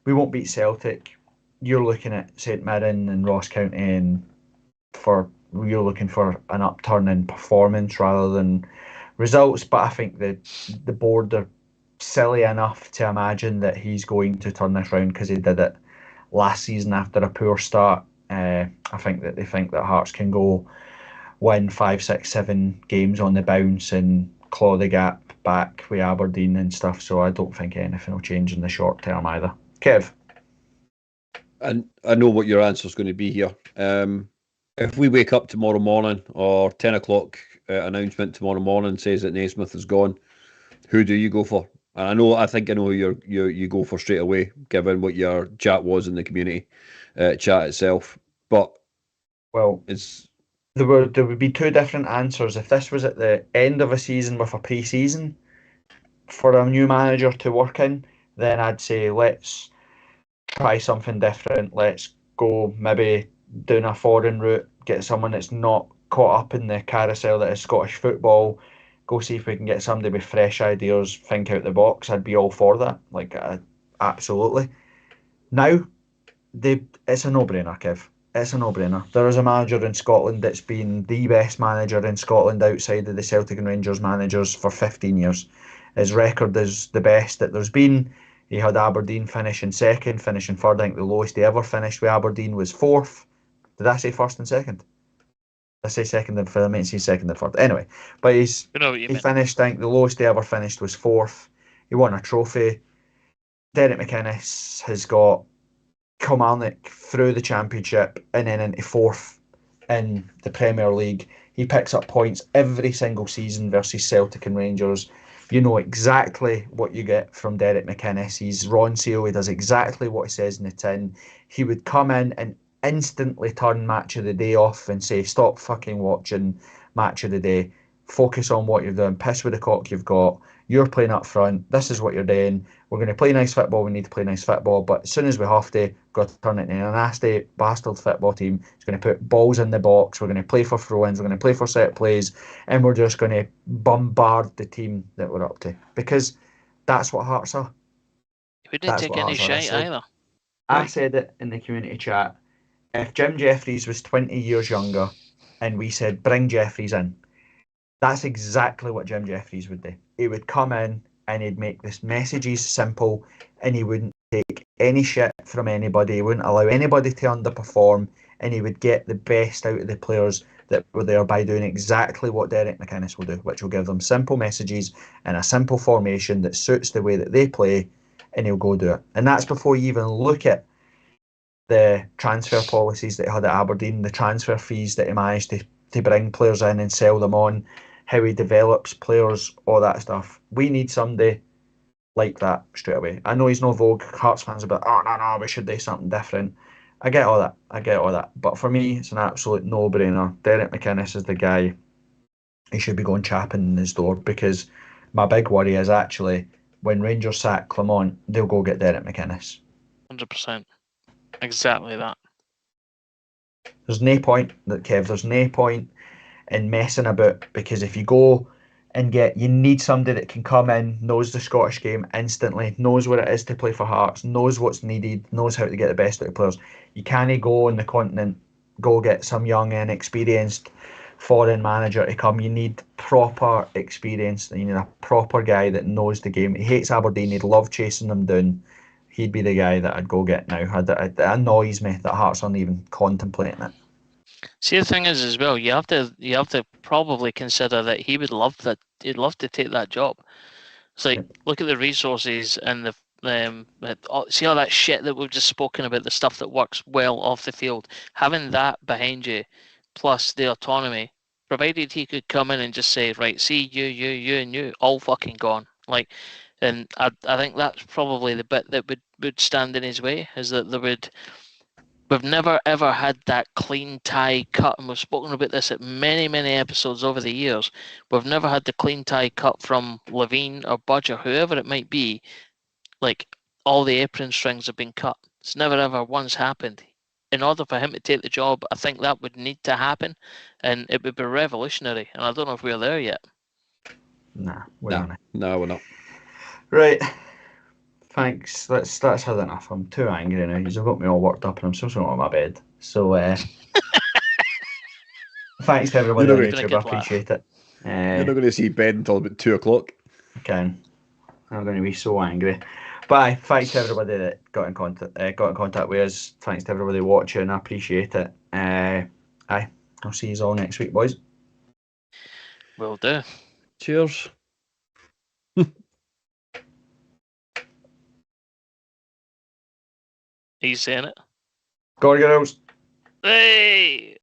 we won't beat Celtic. You're looking at St Mirren and Ross County, and you're looking for an upturn in performance rather than results. But I think that the board are silly enough to imagine that he's going to turn this round because he did it last season after a poor start. I think that they think that Hearts can go win 5, 6, 7 games on the bounce and claw the gap back with Aberdeen and stuff. So I don't think anything will change in the short term either. Kev? And I know what your answer is going to be here. If we wake up tomorrow morning or 10 o'clock announcement tomorrow morning says that Naismith is gone, who do you go for? And I think I know who you go for straight away, given what your chat was in the community chat itself. But well, it's there would be two different answers. If this was at the end of a season with a pre-season for a new manager to work in, then I'd say let's try something different. Let's go maybe down a foreign route, get someone that's not caught up in the carousel that is Scottish football. Go see if we can get somebody with fresh ideas, think out the box. I'd be all for that. Like, absolutely. Now, it's a no-brainer, Kev. It's a no-brainer. There is a manager in Scotland that's been the best manager in Scotland outside of the Celtic and Rangers managers for 15 years. His record is the best that there's been. He had Aberdeen finishing second, finishing third. I think the lowest he ever finished with Aberdeen was fourth. Did I say first and second? I say second and third. I meant to say second and third. Anyway, but he finished. I think the lowest he ever finished was fourth. He won a trophy. Derek McInnes has got Kilmarnock through the Championship and then into fourth in the Premier League. He picks up points every single season versus Celtic and Rangers. You know exactly what you get from Derek McInnes. He's Ronseal. He does exactly what he says in the tin. He would come in and instantly turn Match of the Day off and say, stop fucking watching Match of the Day. Focus on what you're doing. Piss with the cock you've got. You're playing up front. This is what you're doing. We're going to play nice football. We need to play nice football. But as soon as we have to, got to turn it into a nasty bastard football team. It's going to put balls in the box. We're going to play for throw-ins. We're going to play for set plays. And we're just going to bombard the team that we're up to. Because that's what Hearts are. We didn't take any shite either. I said it in the community chat. If Jim Jeffries was 20 years younger and we said, bring Jeffries in, that's exactly what Jim Jeffries would do. He would come in and he'd make this messages simple and he wouldn't take any shit from anybody. He wouldn't allow anybody to underperform and he would get the best out of the players that were there by doing exactly what Derek McInnes will do, which will give them simple messages and a simple formation that suits the way that they play, and he'll go do it. And that's before you even look at the transfer policies that he had at Aberdeen, the transfer fees that he managed to bring players in and sell them on, how he develops players, all that stuff. We need somebody like that straight away. I know he's no vogue. Hearts fans are about, oh, no, we should do something different. I get all that. But for me, it's an absolute no-brainer. Derek McInnes is the guy. He should be going chapping in his door, because my big worry is actually when Rangers sack Clement, they'll go get Derek McInnes. 100%. Exactly that. There's no point, Kev, there's no point in messing about, because if you go and you need somebody that can come in, knows the Scottish game instantly, knows what it is to play for Hearts, knows what's needed, knows how to get the best out of players. You can't go on the continent, go get some young, inexperienced foreign manager to come. You need proper experience. You need a proper guy that knows the game. He hates Aberdeen. He'd love chasing them down. He'd be the guy that I'd go get now. It annoys me that Hearts aren't even contemplating it. See, the thing is as well, you have to probably consider that he'd love to take that job. It's like, look at the resources and the see all that shit that we've just spoken about, the stuff that works well off the field. Having that behind you, plus the autonomy, provided he could come in and just say, right, see, you, and you, all fucking gone. Like, and I think that's probably the bit that would stand in his way, is that we've never ever had that clean tie cut, and we've spoken about this at many, many episodes over the years. We've never had the clean tie cut from Levine or Budge or whoever it might be. Like, all the apron strings have been cut. It's never ever once happened. In order for him to take the job, I think that would need to happen, and it would be revolutionary. And I don't know if we're there yet. Nah, we're not. No, we're not. Right. thanks. That's had enough. I'm too angry now. You've got me all worked up, and I'm still on my bed. So, thanks to everybody You're on not gonna YouTube. get I appreciate it. You're not going to see bed until about 2 o'clock. Again, I'm going to be so angry. But aye, thanks to everybody that got in contact with us. Thanks to everybody watching. I appreciate it. Aye, I'll see you all next week, boys. Will do. Cheers. He's saying it. Go on, girls. Hey!